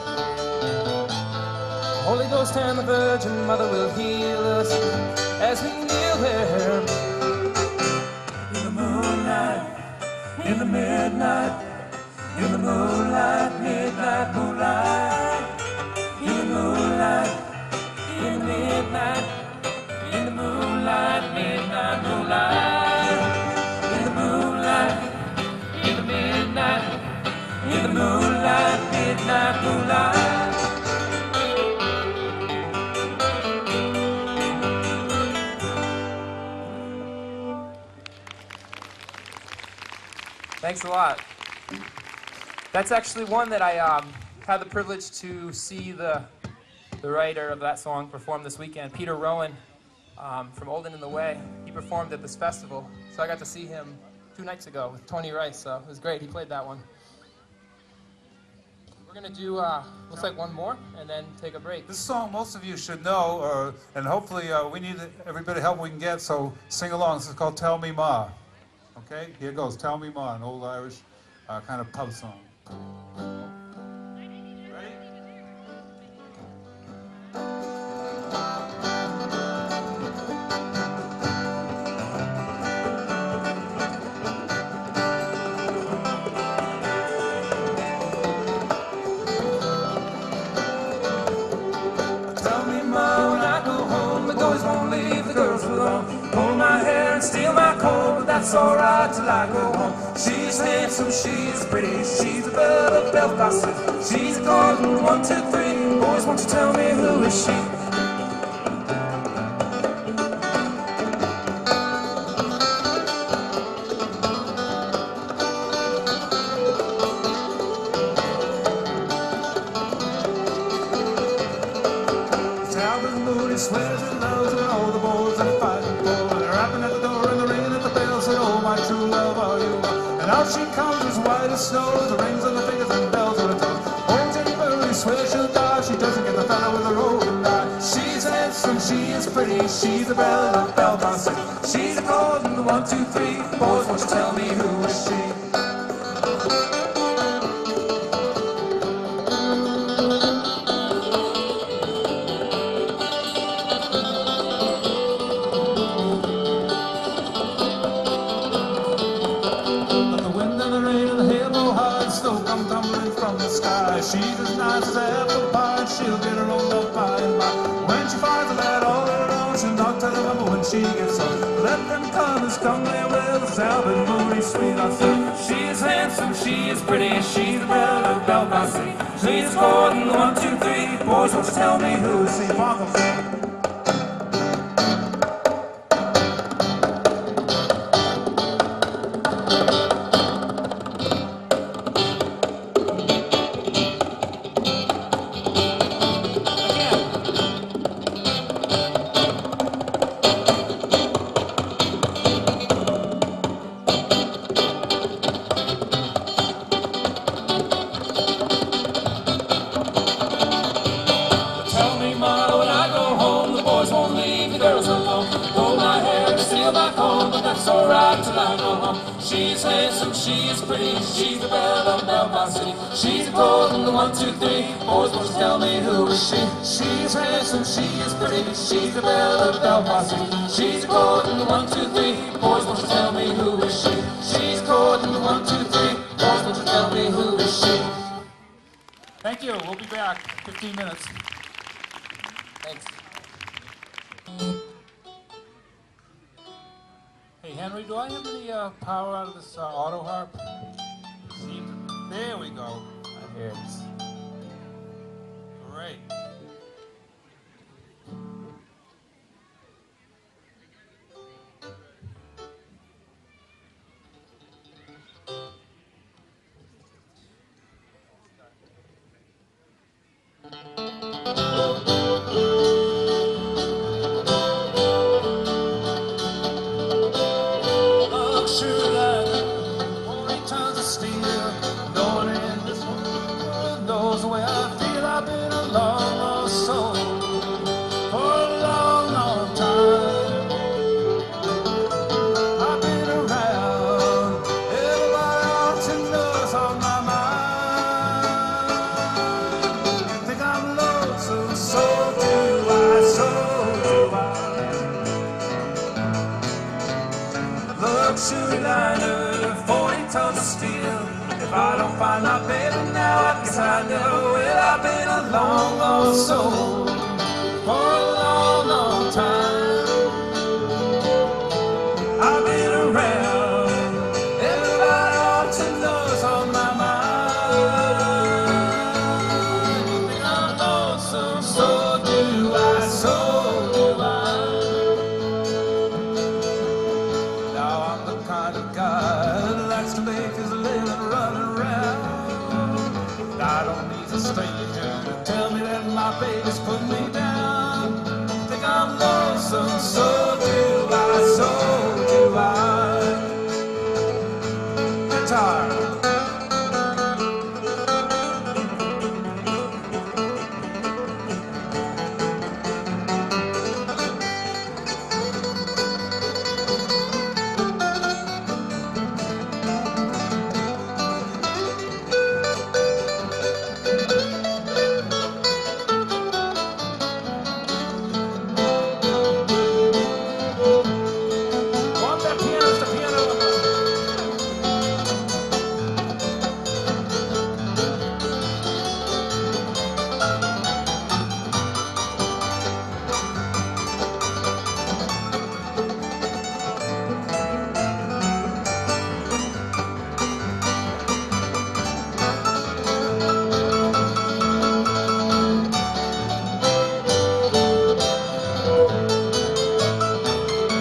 The Holy Ghost and the Virgin Mother will heal us as we kneel there. In the moonlight, in the midnight, in the moonlight, midnight moonlight. In the moonlight, in the midnight, in the moonlight, midnight moonlight. In the moonlight, in the midnight, in the moonlight, midnight moonlight. Thanks a lot. That's actually one that I had the privilege to see the writer of that song perform this weekend, Peter Rowan from Olden in the Way. He performed at this festival, so I got to see him 2 nights ago with Tony Rice, so it was great. He played that one. We're going to do, looks like one more, and then take a break. This song most of you should know, and hopefully we need every bit of help we can get, so sing along. This is called Tell Me Ma. Okay, here goes. Tell Me Ma, an old Irish kind of pub song. Ready? Tell me, Ma, when I go home, the boys won't leave the girls alone. Pull my hair and steal my coat, but that's alright till I go home. She's handsome, she's pretty, she's a belle of Belfast. She's a golden 1, 2, 3. Boys, won't you tell me who is she? Talbot Moody swears he loves her, and all the boys are fighting for her. They're rapping at the door and they're ringing at the bell, saying, oh, my true love, are you? And out she comes as white as snow, the rings on the fingers and bells on her toes. Oh, Jenny Moody swears she'll die, she doesn't get the fella with her rolling eye. She's handsome, she is pretty, she's a belle of Belfast. She's a golden 1, 2, 3. Boys, won't you tell me who is she? She's as nice as apple pie, she'll get her own love by and by. When she finds a lad all alone, she'll not tell her mama when she gets home. Let them comers come their will, Talbot Moody, sweet I say. She is handsome, she is pretty, she's the belle of Belfast. She's golden 1, 2, 3. Boys, won't you tell me who is she? She's handsome, she is pretty, she's the belle of Belfast City. She's a golden 1, 2, 3. Boys, won't you tell me who is she? She's handsome, she is pretty, she's the belle of Belfast City. She's a golden 1, 2, 3. Boys, won't you tell me who is she? She's golden 1, 2, 3. Boys, won't you tell me who is she? Thank you. We'll be back. 15 minutes. Thanks. Hey, Henry, do I have any power out of this auto harp? There we go. I hear it. Great. Oh, true love, luxury liner, 40 tons of steel. If I don't find my baby now, I guess I never will. I've been a long lost soul for a long, long time. I've been around, everybody ought to know it's on my mind. You think I'm lonesome, so do I, so do I. Now I'm the kind of guy that likes to make his living running around. I don't need a stranger to tell me that my baby's putting me down. Think I'm lonesome, so do I, so do I. Guitar. Want that pianist, the piano.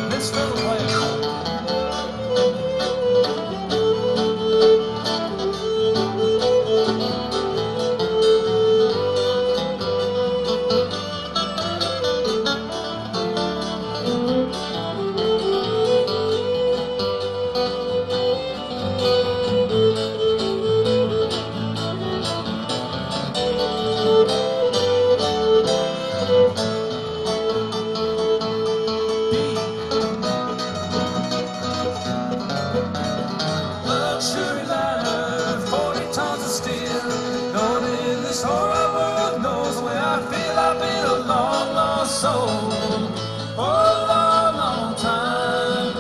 This fiddle player. Luxury liner, 40 tons of steel. No one in this whole wide world knows the way I feel. I've been a long lost soul for a long, long time.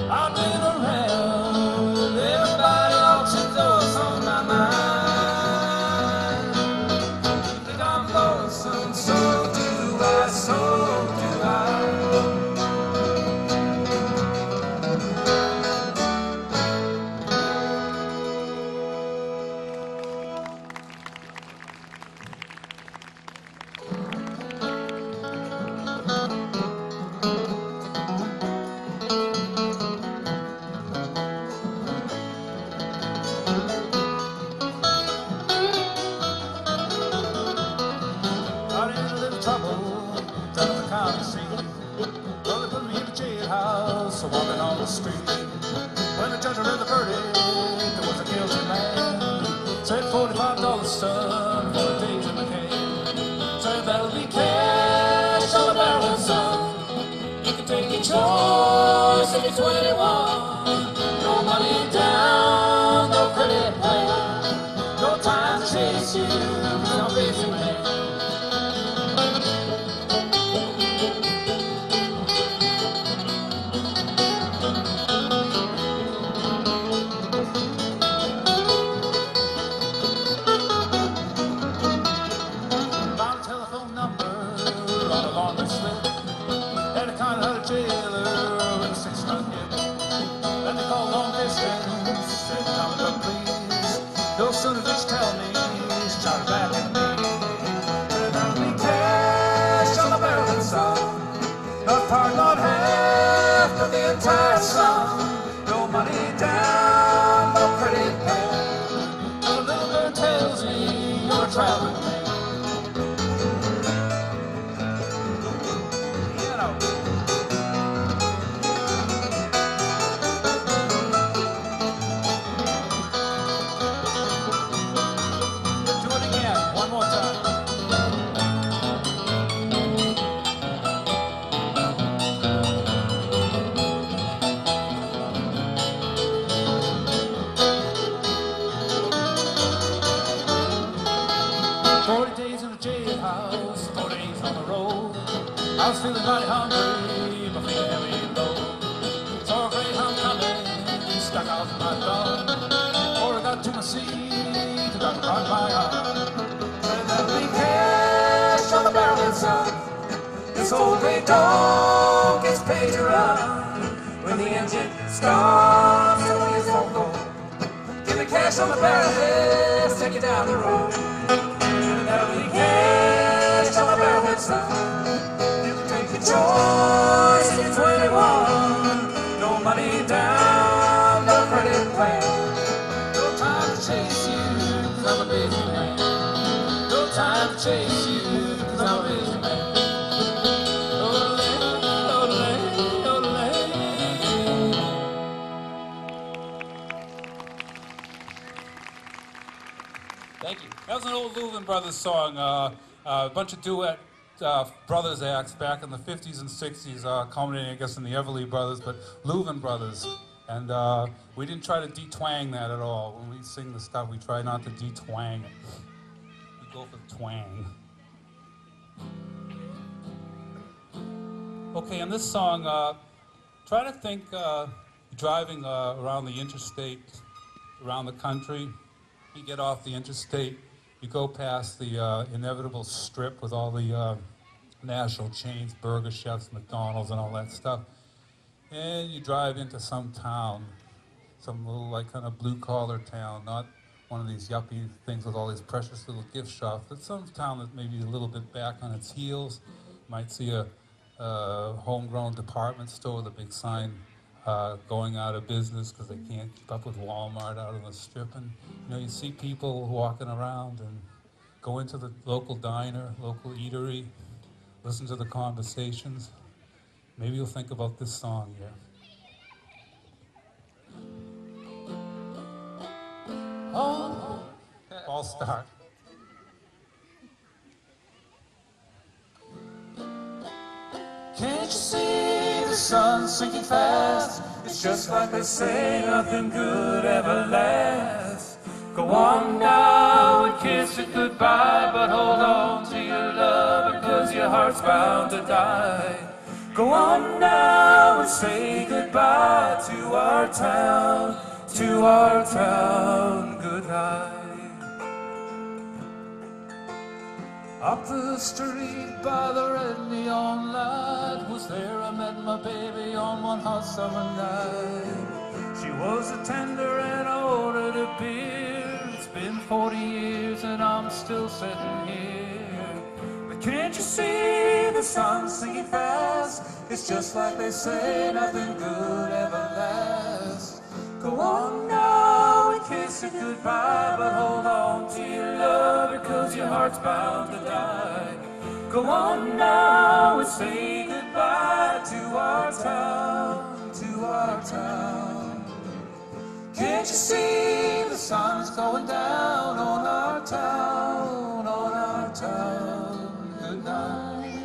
I've been around, everybody ought to know it's on my mind. Think I'm lonesome, so do I, so do I. Got in a little trouble down the county seat. Well, they put me in the jailhouse, so walking on the street. When the judge read the verdict, there was a guilty man. Said $45, son, 40 days in the cave. Said that'll be cash on the barrel, son. You can take your choice if you're 21. No money down, no credit plan. No time to chase you, no busy man. Found a telephone number on a laundry slip. Had a kind of jailer with a 6-ton hip. Then they called long distance, said number please. No sooner did she tell me, she shot back at me. Said that'll be cash on the barrel, son. Not part, not half, but the entire sum. No money down, no credit plan. And the little bird tells me you're a traveling man. Piano. Do it again, one more time. 40 days in a jailhouse, 4 days on the road. I was feeling mighty hungry, but feeling heavy and low. pay to run. When the engine stops, the wheels won't go. Give me cash on the barrelhead, take you down the road. There'll be cash on the barrelhead, son. You can take your choice if you're 21. No money down, no credit plan. No time to chase you, 'cause I'm a busy man. No time to chase you, 'cause I'm a busy man. Thank you. That was an old Louvin Brothers song. A bunch of duet brothers acts back in the 50s and 60s, culminating, I guess, in the Everly Brothers, but Louvin Brothers. And we didn't try to de-twang that at all. When we sing the stuff, we try not to de-twang it. We go for the twang. Okay, in this song, try to think driving around the interstate, around the country. You get off the interstate, you go past the inevitable strip with all the national chains, burger chefs, McDonald's, and all that stuff. And you drive into some town, some little like kind of blue-collar town, not one of these yuppie things with all these precious little gift shops, but some town that may be a little bit back on its heels. You might see a homegrown department store with a big sign going out of business because they can't keep up with Walmart out on the strip. And you see people walking around and go into the local diner, local eatery, listen to the conversations. Maybe you'll think about this song here. Oh, I'll start. Can't you see the sun sinking fast? It's just like they say, nothing good ever lasts. Go on now and kiss it goodbye, but hold on to your love because your heart's bound to die. Go on now and say goodbye to our town, good night. Up the street by the red neon light was there I met my baby on one hot summer night. She was a tender and I ordered a beer. It's been 40 years and I'm still sitting here. But can't you see the sun sinking fast? It's just like they say, nothing good ever lasts. Go on now and kiss it goodbye, but hold on to your love because your heart's bound to die. Go on now and say goodbye to our town. Can't you see the sun's going down on our town, good night.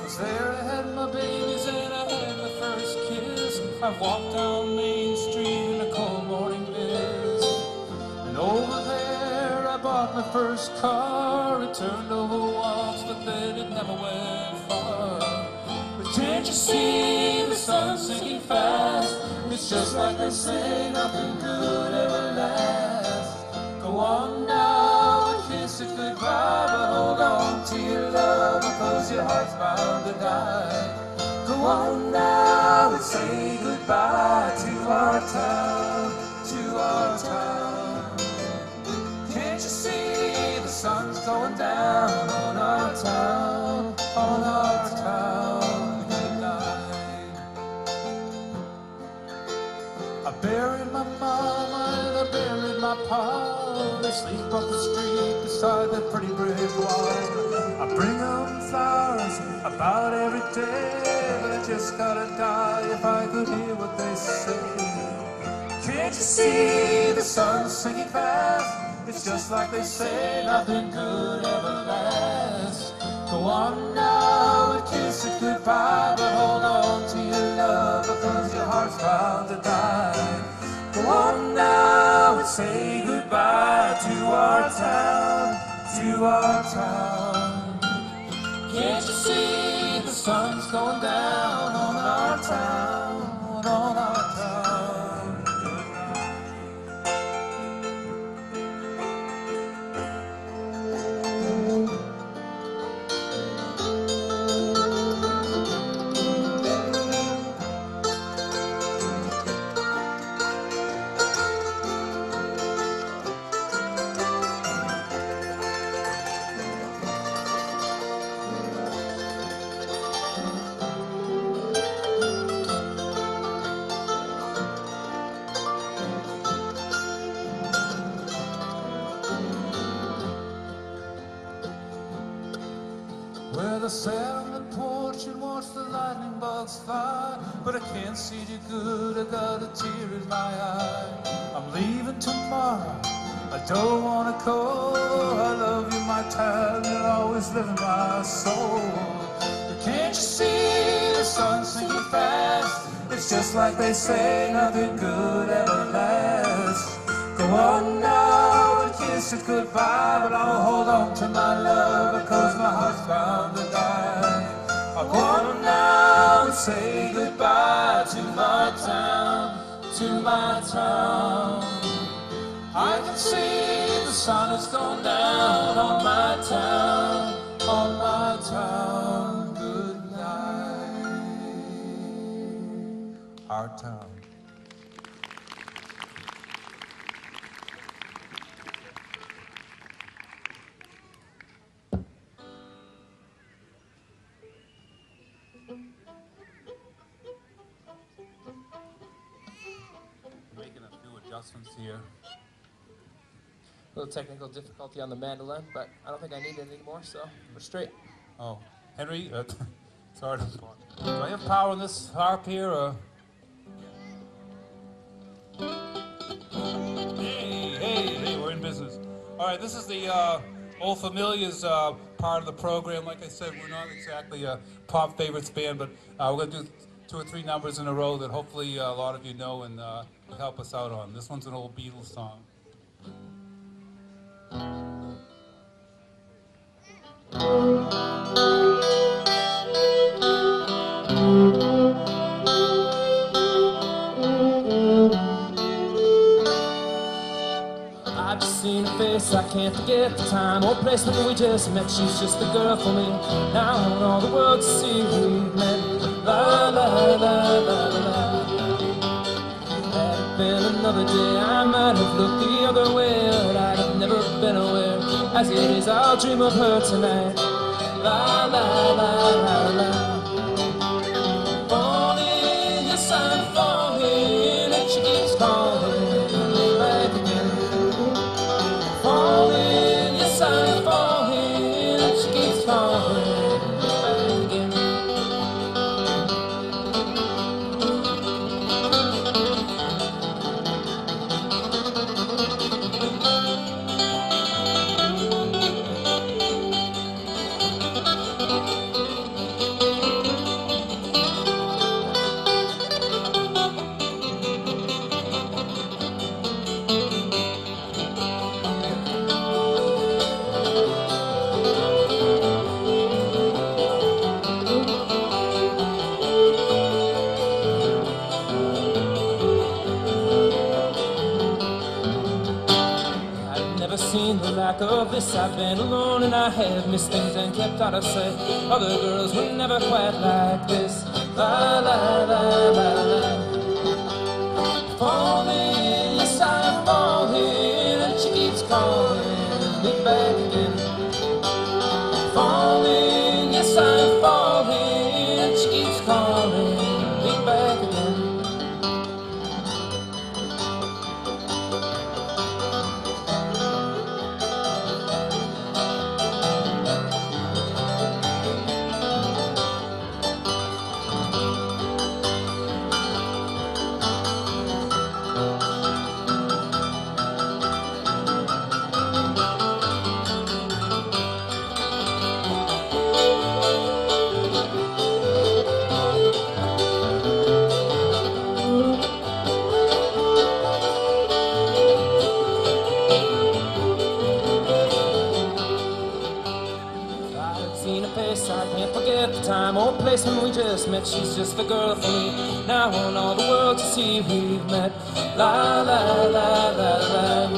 'Cause there I had my babies and I had my first kiss. I walked down Main Street in a cold morning mist. And over there I bought my first car. It turned over once, but then it never went far. But can't you see the sun sinking fast? It's just like they say, nothing good ever lasts. Go on now and kiss it goodbye, but hold on to your love because your heart's bound to die. Go on now and say goodbye to our town, Can't you see the sun's going down on our town, good night. I buried my mama and I buried my pa. They sleep up the street beside that pretty bridge wall. I bring them flowers about every day, but I just gotta die if I could hear what they say. Can't you see the sun sinking fast? It's just like they say, nothing good ever lasts. Go on now and kiss it goodbye, but hold on to your love because your heart's bound to die. Go on now and say goodbye to our town, Can't you see the sun's going down on our town, watch the lightning bugs fly, but I can't see too good, I got a tear in my eye. I'm leaving tomorrow, I don't wanna go. I love you, my town, you'll always live in my soul. But can't you see the sun's sinking fast? It's just like they say, nothing good ever lasts. Go on now and kiss it goodbye, but I'll hold on to my love because my heart's bound to die. I'll go on now and say goodbye to my town, to my town. I can see the sun has gone down on my town, on my town. Good night, our town. Making a few adjustments here. A little technical difficulty on the mandolin, but I don't think I need it anymore, so we're straight. Oh, Henry, sorry to do I have power on this harp here, or? Hey, we're in business. All right, this is the Old Familiars part of the program. Like I said, we're not exactly a pop favorites band, but we're going to do 2 or 3 numbers in a row that hopefully a lot of you know and will help us out on. This one's an old Beatles song. I've just seen her face, I can't forget the time or place when we just met. She's just the girl for me. Now I want all the world to see we met. La la la la la la. Had it been another day, I might have looked the other way, but I'd have never been aware. As it is, I'll dream of her tonight. La la la la la. Falling, yes I'm falling, and she keeps calling me back again. Falling, yes I'm falling, and she keeps calling me back again. The lack of this, I've been alone and I have missed things and kept out of sight. Other girls were never quite like this. La la la la la. Falling, yes I'm falling, and she keeps calling me back again. Falling, yes I'm falling, and she keeps calling me back again. Time or place when we just met, she's just the girl for me. Now I want all the world to see we've met. La la la la la.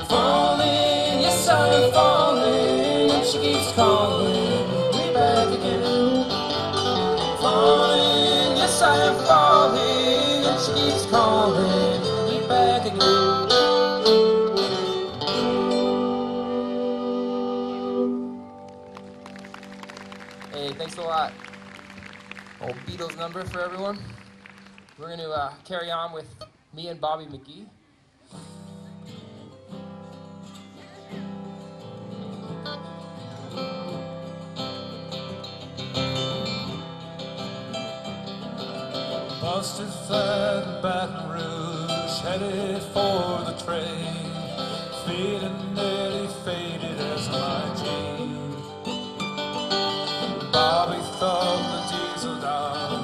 Falling, yes I'm falling, and she keeps calling me back again. Falling, yes I'm falling, and she keeps calling me back again. Hey, thanks a lot. Old Beatles number for everyone. We're going to carry on with me and Bobby McGee. Busted flat in Baton Rouge, headed for the train, feeling nearly faded as my jeans. Bobby thumbed the diesel down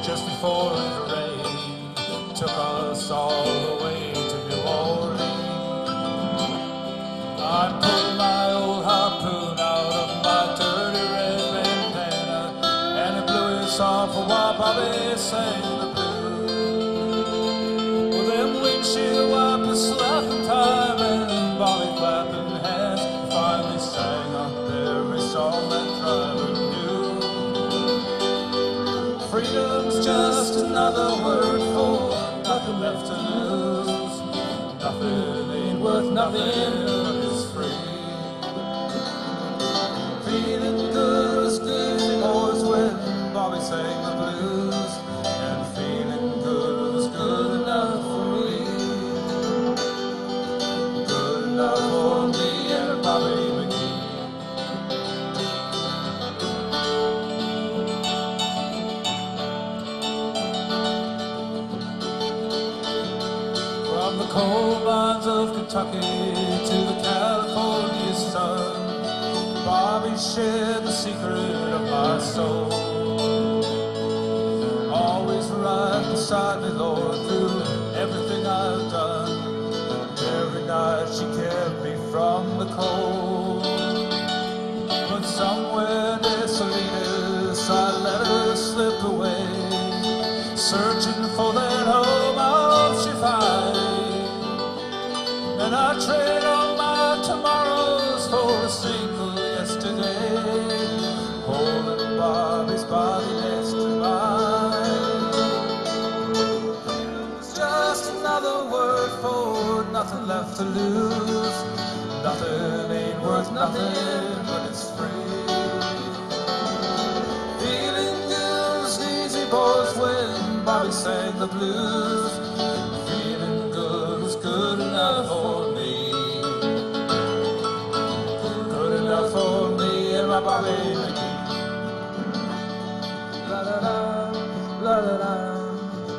just before it rained, took us all the way to New Orleans. I pulled my old harpoon out of my dirty red bandana, and it blew its off for while Bobby sang the blues. Well, them windshield wipers slapping time and Bobby clapping hands, he finally sang out every song that driver knew. Freedom's just another word for nothing left to lose. Nothing ain't worth nothing but it's free. Feeling good as good boys when Bobby sang the blues, and feeling good was good enough for me. Good enough for me and Bobby McGee. From the coal mines of Kentucky to the California sun, Bobby shared the secret of my soul. Always right beside me, Lord, through everything I've done. Every night she kept me from the cold. But somewhere near Salinas I let her slip away, searching for that home I'll she find. And I trade all my tomorrows for a single yesterday, holding Bobby's body next to mine. It's just another word for nothing left to lose. Nothing ain't worth nothing, but it's free. Feeling good was easy, boys, when Bobby sang the blues. Feeling good was good enough for me. Good enough for me and my Bobby McGee. La da da, la da da,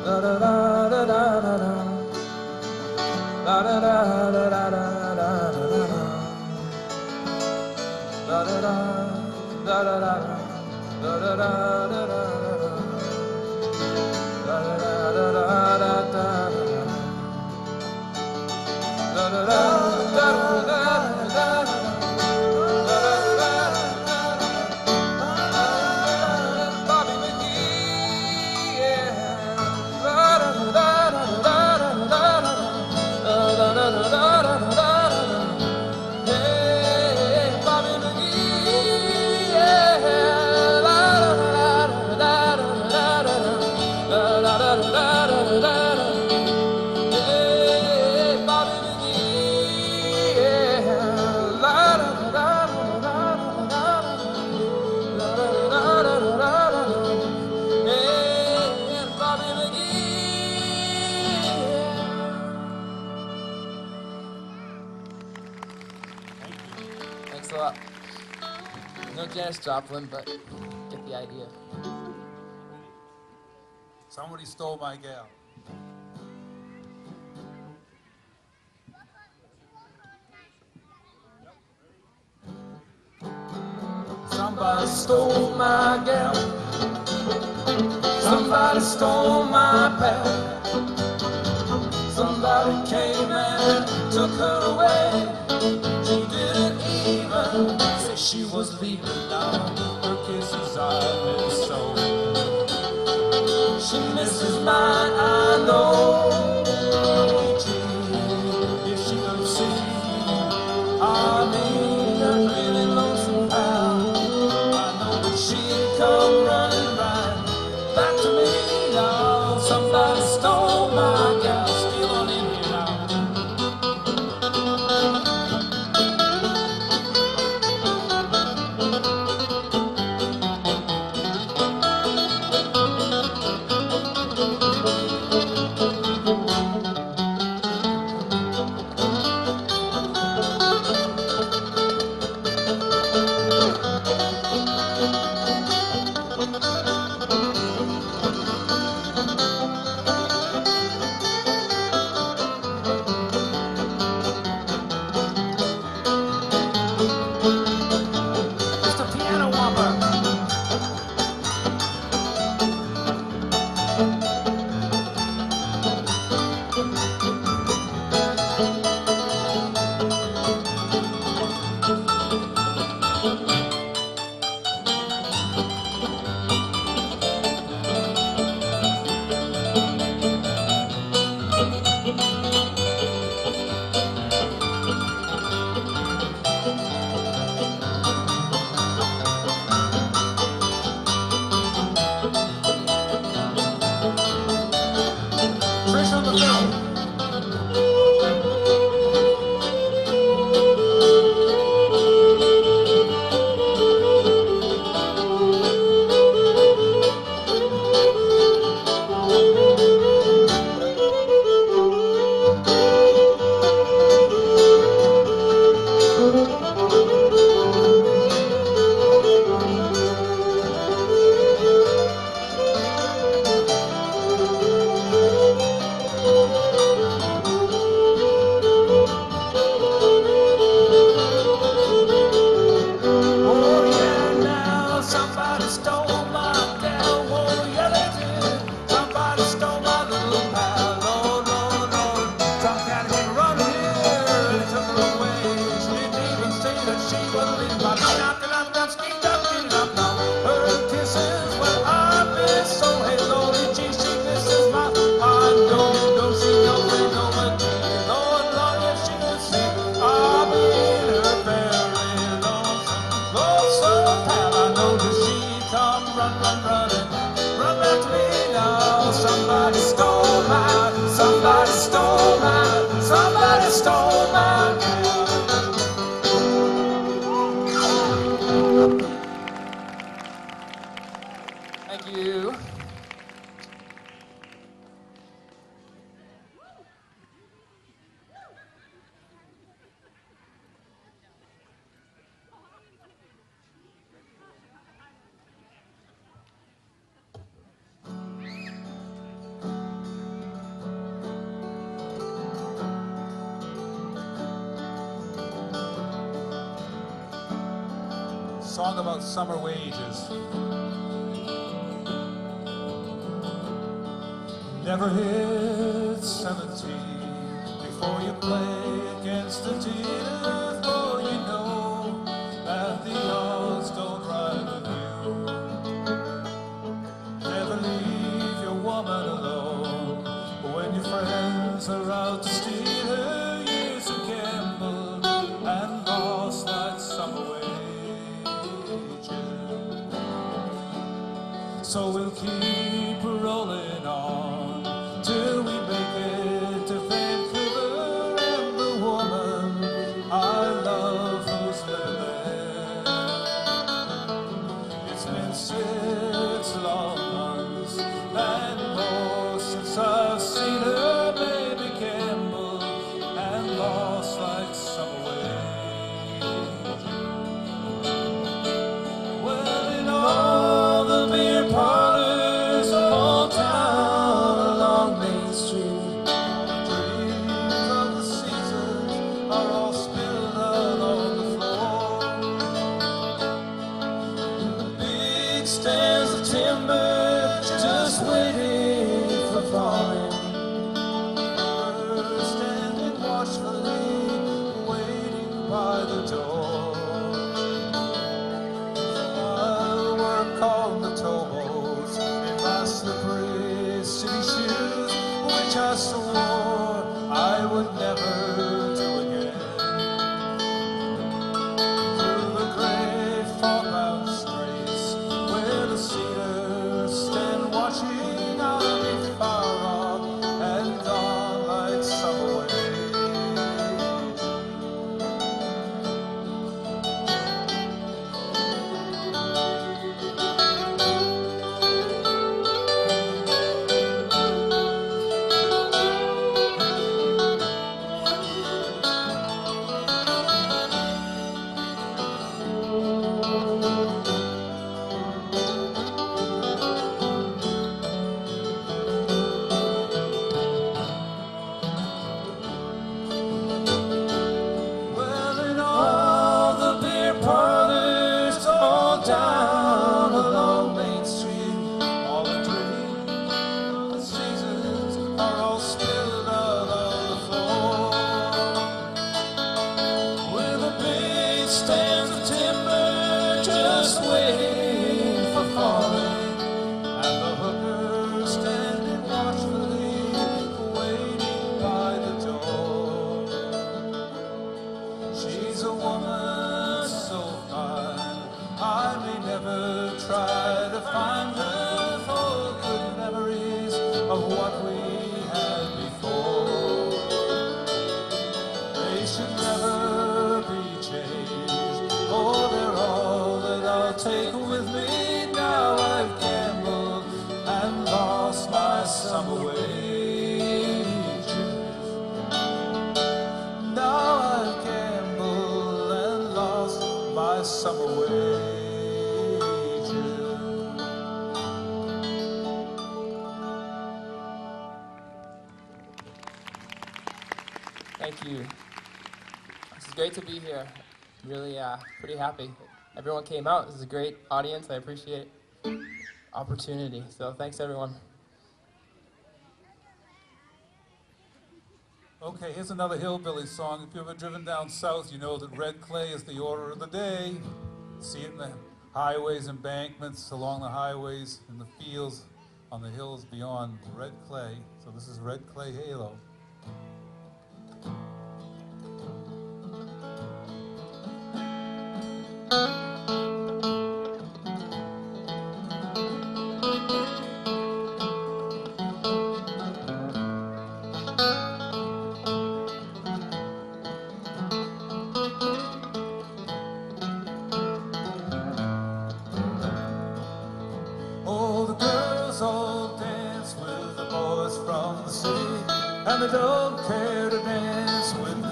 la da da da da da da. La da da da da da da da da. La da da da da da da da da da da da. La da da da da da da. La da da da da da da. Bobby McGee, yeah. La da da da da da da da. La da da da da da da. Hey, Bobby McGee, yeah. La da da da da da da. La da da da da da da. Hey, Bobby McGee, yeah. La da da da da da da. La da da da da da. Hey, Bobby McGee, yeah. Thanks a lot. No Janis Joplin, but get the idea. Somebody stole my gal. Somebody stole my gal. Somebody stole my pal. Somebody came and took her away. She didn't even say she was leaving now. Her kisses I miss so. She misses mine, I know. Gee, if she could see, I mean, that really lonesome pal, I know that she'd come running right back to me now. Somebody stole my gal, steal on in here now. out and run back to me now. Somebody stole my, somebody stole my, somebody stole my girl. Thank you. Song about summer wages. Never hit 17 before you play against the dealer, for you know that the odds don't ride with you. Never leave your woman alone when your friends are out to steal her. Years of gamble and lost like summer wages. So we'll keep rolling on till we make it to Vancouver, and the woman I love who's living there. It's been 6 long months and more since I've seen her, baby, gamble and lost like summer wages. Well, in all the beer parlors all down along Main Street, dreams of the seasons are all spilled out on the floor. Big stands of timber just waiting for falling. We're standing watchfully, waiting by the door. I'll work on the towboats in my slippery city shoes, which I swore I would never do again. Through the gray fog-bound streets where the cedars stand watching, I'll be far off and gone like summer waves. Well, in all the beer parlors all down along Main Street, all the dreams of the seasons are all spilled out on the floor. With the big stands of timber just waiting for falling, and the hooker standing watchfully, waiting by the door. She's a woman so fine, I may never try to find her, for good memories of what we had before. They should never be changed, oh, they're all that I'll take with me. Now I've gambled and lost my summer wages. Now I've gambled and lost my summer wages. Thank you. This is great to be here. Really pretty happy. Everyone came out. This is a great audience. I appreciate opportunity. So thanks, everyone. Okay, here's another hillbilly song. If you've ever driven down south, you know that red clay is the order of the day. See it in the highways, embankments, along the highways, in the fields, on the hills beyond. Red clay. So this is Red Clay Halo. Oh, the girls all dance with the boys from the city, and they don't care to dance with me.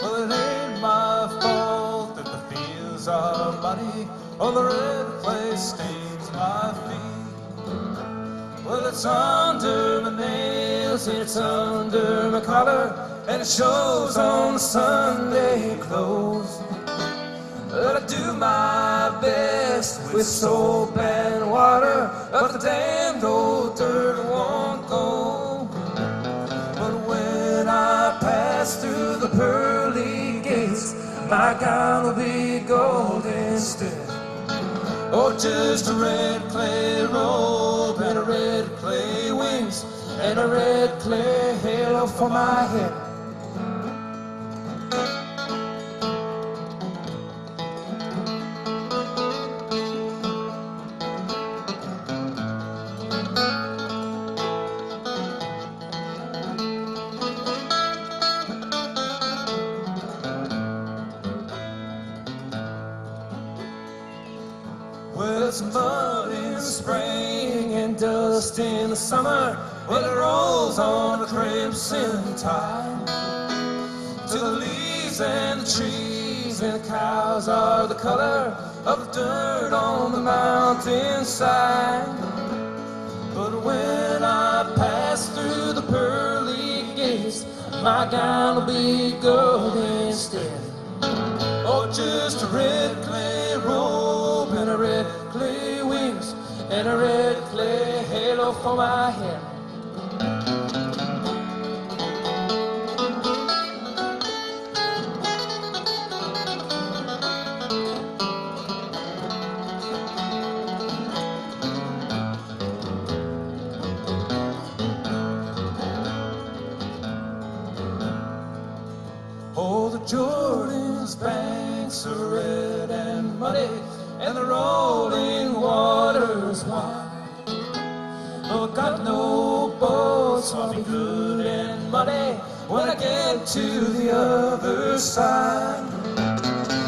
Well, it ain't my fault that the fields are muddy, or the red clay stains my feet. Well, it's under my nails, it's under my collar, and it shows on the Sunday clothes. But I do my best with soap and water, but the damned old dirt won't go. But when I pass through the pearly gates, my gown will be gold instead. Oh, just a red clay robe and a red clay wings and a red clay halo for my head. Well, it's mud in the spring and dust in the summer. Well, it rolls on the crimson tide. To the leaves and the trees and the cows are the color of the dirt on the mountainside. But when I pass through the pearly gates, my gown will be gold instead. Oh, just a red clay robe and a red clay wings and a red clay halo for my head. Oh, the Jordan's banks are red and muddy, and the rolling water's wide. Oh, got no boats, so I'll be good and muddy when I get to the other side.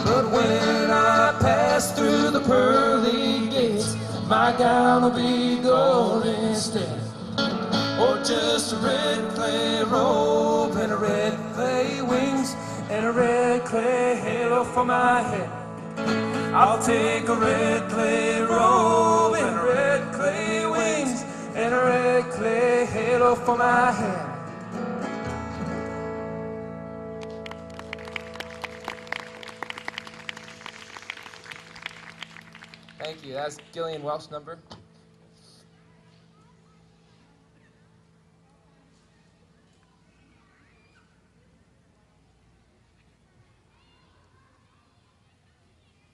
But when I pass through the pearly gates, my gown will be gold instead. Or just a red clay robe and a red clay wings and a red clay halo for my head. I'll take a red clay robe and a red clay wings and a red clay halo for my head. Thank you. That's Gillian Welsh number.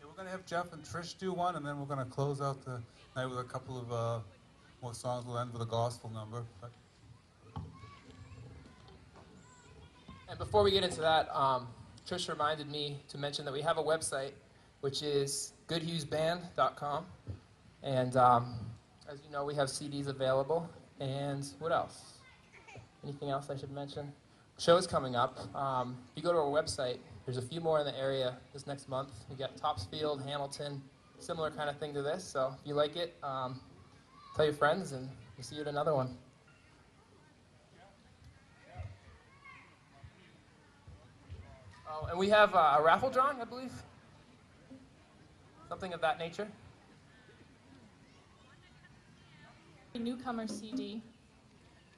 We're going to have Jeff and Trish do one, and then we're going to close out the night with a couple of more songs. We'll end with a gospel number. And before we get into that, Trish reminded me to mention that we have a website, which is goodhuesband.com. And as you know, we have CDs available. And what else? Anything else I should mention? Shows coming up. If you go to our website, there's a few more in the area this next month. We got Topsfield, Hamilton, similar kind of thing to this. So if you like it, tell your friends, and we'll see you at another one. Oh, and we have a raffle drawing, I believe. Something of that nature. A newcomer CD.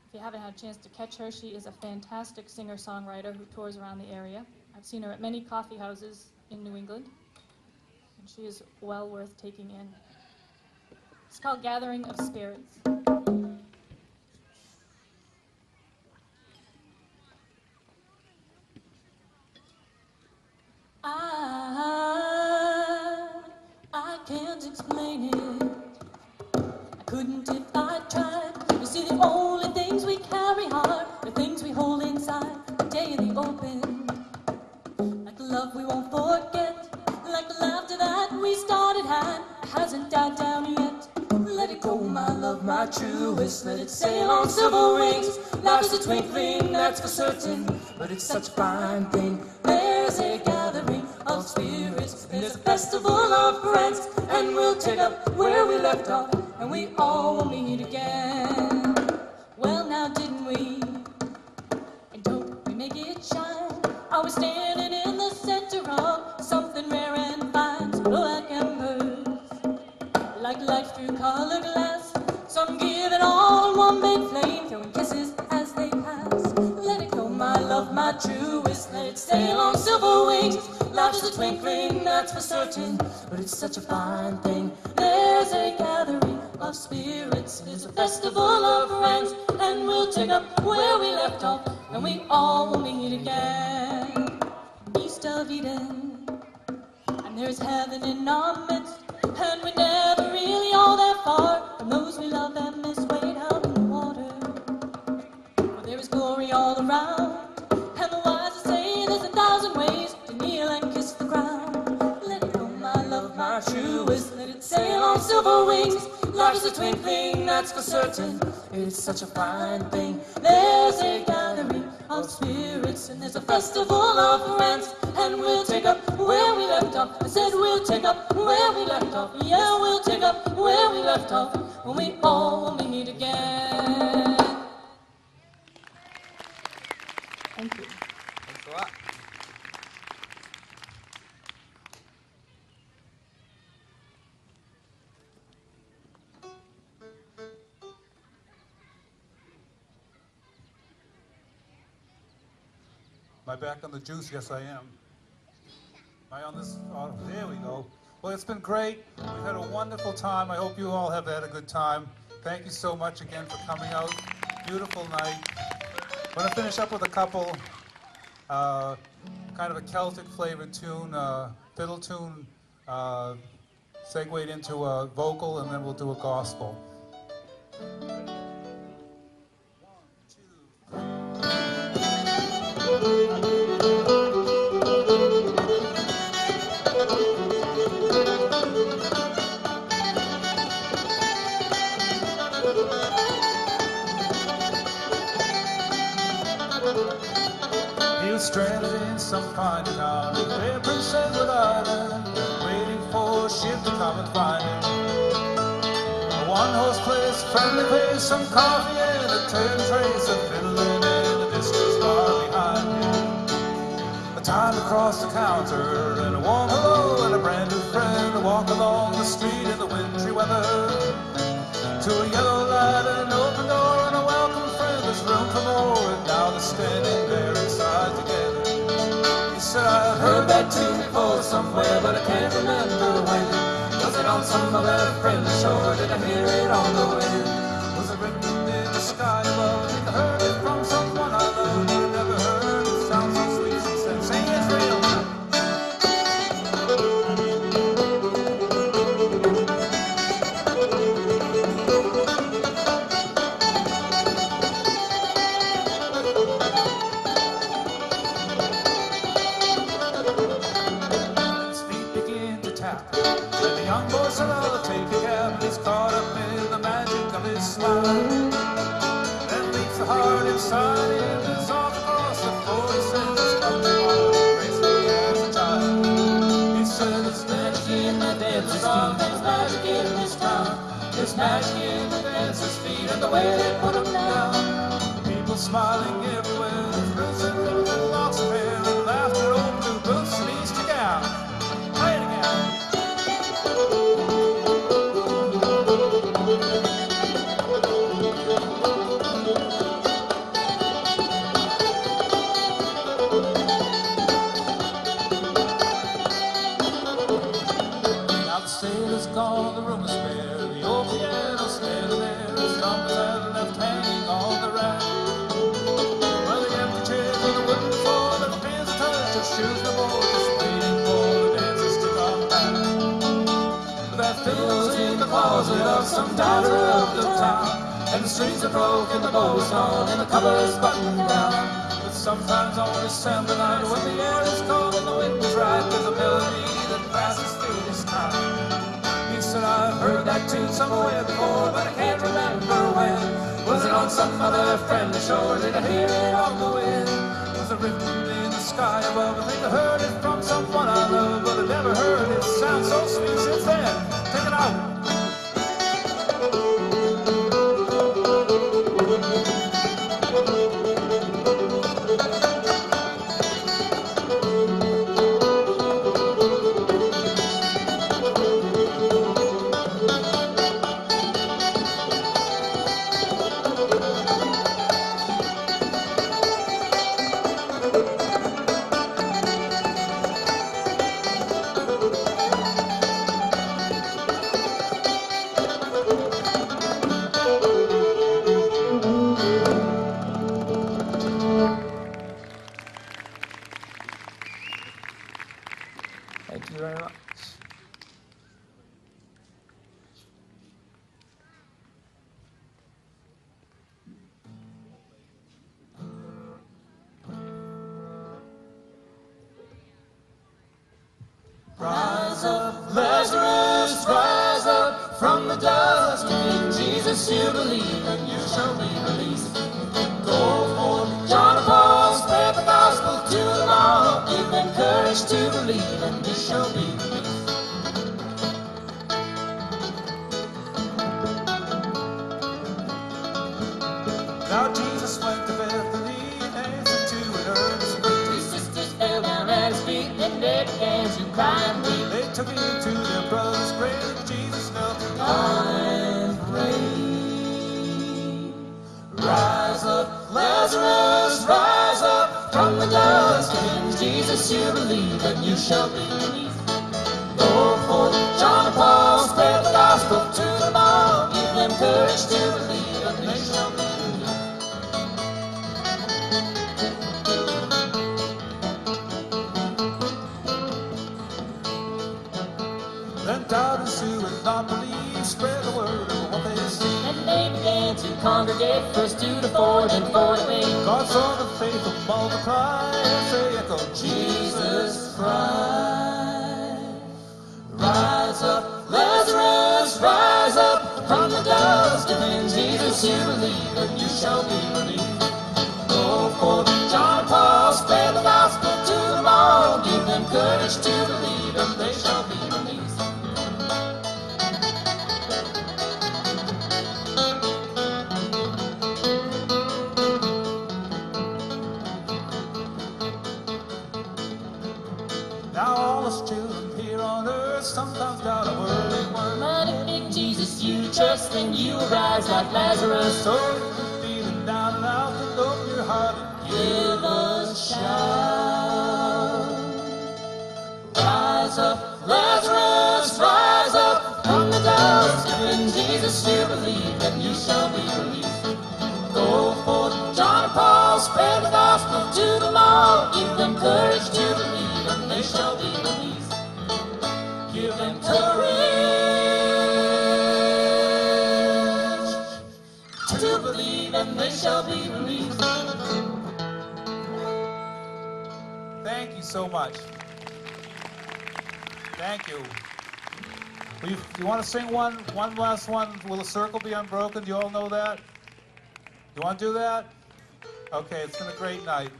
If you haven't had a chance to catch her, she is a fantastic singer-songwriter who tours around the area. I've seen her at many coffee houses in New England, and she is well worth taking in. It's called Gathering of Spirits. I can't explain it. I couldn't if I tried. You see, the only things we carry are the things we hold inside the day in the open. Like the love we won't forget, like the laughter that we started had, hasn't died down yet. Let it go, my love, my truest. Let it sail on silver wings. Life's a twinkling, that's for certain, but it's such a fine thing. There's a gathering of spirits, and there's a festival of friends. and we'll take up where we left off, and we all will meet again. Well, now didn't we? And don't we make it shine? Are we standing in the center of something rare and fine? So blow like embers, like lights through colored glass. Some give it all one big flame, throwing kisses as they pass. Let it go, my love, my truest. Let it sail on silver wings. Life is a twinkling, that's for certain, but it's such a fine thing. There's a gathering of spirits, it's a festival of friends, and we'll take up where we left off, and we all will meet again. East of Eden, and there's heaven in our midst, and we're never really all that far from those we love that miss wade out in the water. For there is glory all around, and the wise say there's 1,000 ways to kneel and kiss the ground. Let it go, my love, my truest, let it sail on silver wings. Life's a twinkling, that's for certain, it's such a fine thing. There's a gathering of spirits, and there's a festival of friends, and we'll take up where we left off. I said we'll take up where we left off. Yeah, we'll take up where we left off, when we all will meet again. Thank you. Thanks a lot. Am I back on the juice? Yes, I am. Am I on this? Oh, there we go. Well, it's been great. We've had a wonderful time. I hope you all have had a good time. Thank you so much again for coming out. Beautiful night. I'm going to finish up with a couple, kind of a Celtic flavored tune, fiddle tune, segued into a vocal, and then we'll do a gospel. He was stranded in some fine town, where Prince Edward Island, waiting for a ship to come and find him. A one-horse place, friendly place, some coffee and a turn trace of fiddling in the distance far behind him. A time to cross the counter and a warm hello and a brand new friend to walk along the street in the wintry weather. To a yellow light and an open door and a welcome friend, there's room for more, and now they're standing there inside together. He said, I've heard that tune before somewhere, but I can't remember when. Was it on some other friend's shore? Did I hear it on the wind? Was it written in the sky above? Did I heard it from someone I loved? You never heard it sound so sweet, she said, sing it's real. Inside him is all across the floor. He said, there's nothing more gracefully as a child. He said, there's magic in the dancer's song, there's magic in this town. There's magic in the dancer's feet and the way they put them down. People smiling everywhere, there's roots and little locks of hair, and laughter, old blue boots and Easter gown. Play it again. Gone, the room is bare, the old piano standing there, his numbers are left hanging on the rack. Well, the empty chairs on the wooden floor, the fears of touch, the shoes no more, just waiting for the dancers to come back. But that fiddle's in the closet of some daughter of the town, and the strings are broken, the bow's gone, and the cover's buttoned down. But sometimes on December night, when the air is cold and the wind is right, there's a melody that passes through this town. He said, I've heard that tune somewhere before, but I can't remember when. Was it on some other friendly shore? Did I hear it on the wind? Was it a ribbon in the sky above. I think I heard it from someone I love, but I never heard it sound so sweet since then. Take it out. Thank you very much. Rise up, Lazarus, rise up from the dust. In Jesus you believe, and you shall be released. Go forth, John and Paul, spread the gospel to them all. Give them courage to believe, and they shall be released. Now Jesus went to Bethany and answered to an earnest prayer. His sisters fell down at his feet, and they began to cry and weep. They took him to their brother's grave, and Jesus knelt And pray. Rise up, Lazarus, rise up from the dust. In Jesus you believe, and you shall be released. Go forth, John and Paul, spread the gospel to them all. Give them courage to believe, and they shall be released. Then doubters who had not believed spread the word of what they had seen. And they began to congregate, first 2 to 4, then 4 to 8. God saw the faithful multiply as they echoed, Jesus Christ. Rise up, Lazarus, rise up from the dust. If in Jesus you believe, and you shall be released. Go forth, John and Paul, spread the gospel to them all. Give them courage to believe, and they shall be released. now all us children here on earth sometimes got a whirling word. But if in Jesus you trust, then you will rise like Lazarus. So if you're feeling down and out, then open your heart and Give a shout. Rise up, Lazarus, rise up from the dust. If in Jesus you believe, then you shall be released. Go forth, John and Paul, spread the gospel to them all. Give them courage to believe, and they shall be released. Give them courage to believe, and they shall be released. thank you so much. Thank you. Will you want to sing one last one? Will the circle be unbroken? Do you all know that? You want to do that? Okay, it's been a great night.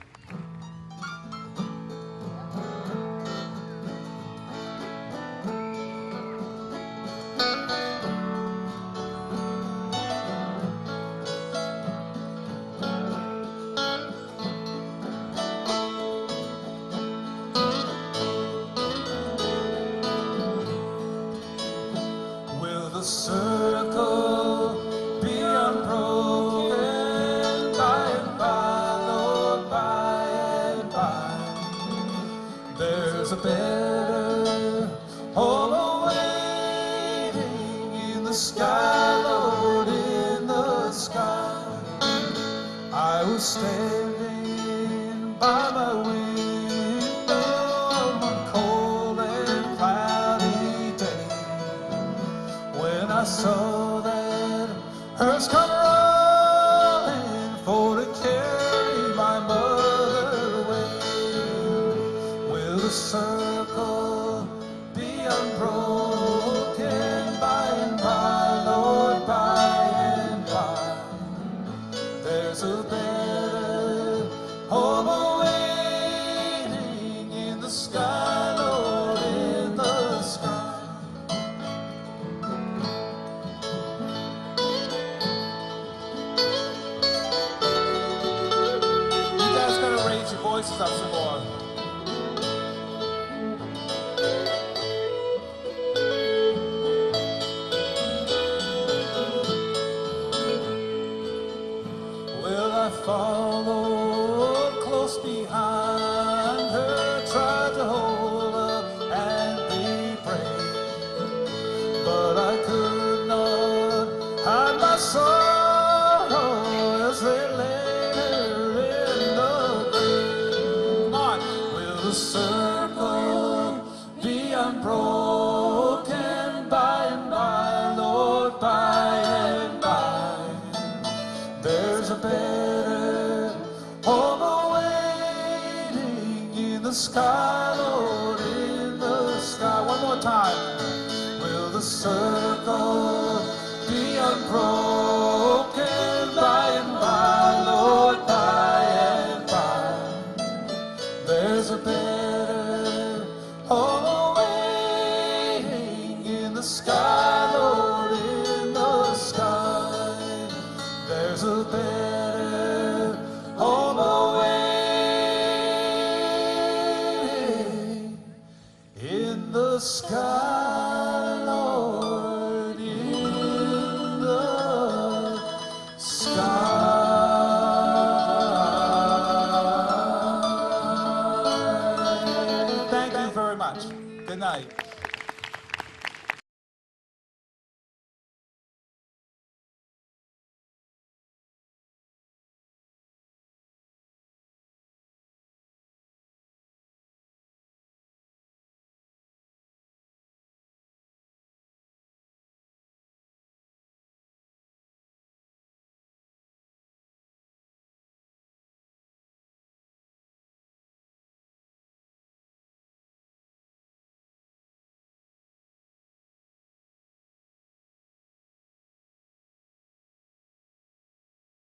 Will the circle be unbroken by and by, Lord, by and by? There's a better home awaiting in the sky, Lord, in the sky. I was standing by my window on one cold and cloudy day when I saw that hearse come rolling for to carry my mother away. Will the circle be unbroken by and by, Lord, by and by? There's a better home away stuff some more. Well, I followed close behind her, tried to hold up and be brave, but I could not hide my sorrow as they laid her in the grave. Come on. Will the circle be unbroken by and by, Lord, by and by? There's a better home awaiting in the sky, Lord, in the sky. One more time. Will the circle be unbroken by and by, Lord, by and by? There's a better home awaiting in the sky, Lord, in the sky. There's a better home awaiting in the sky.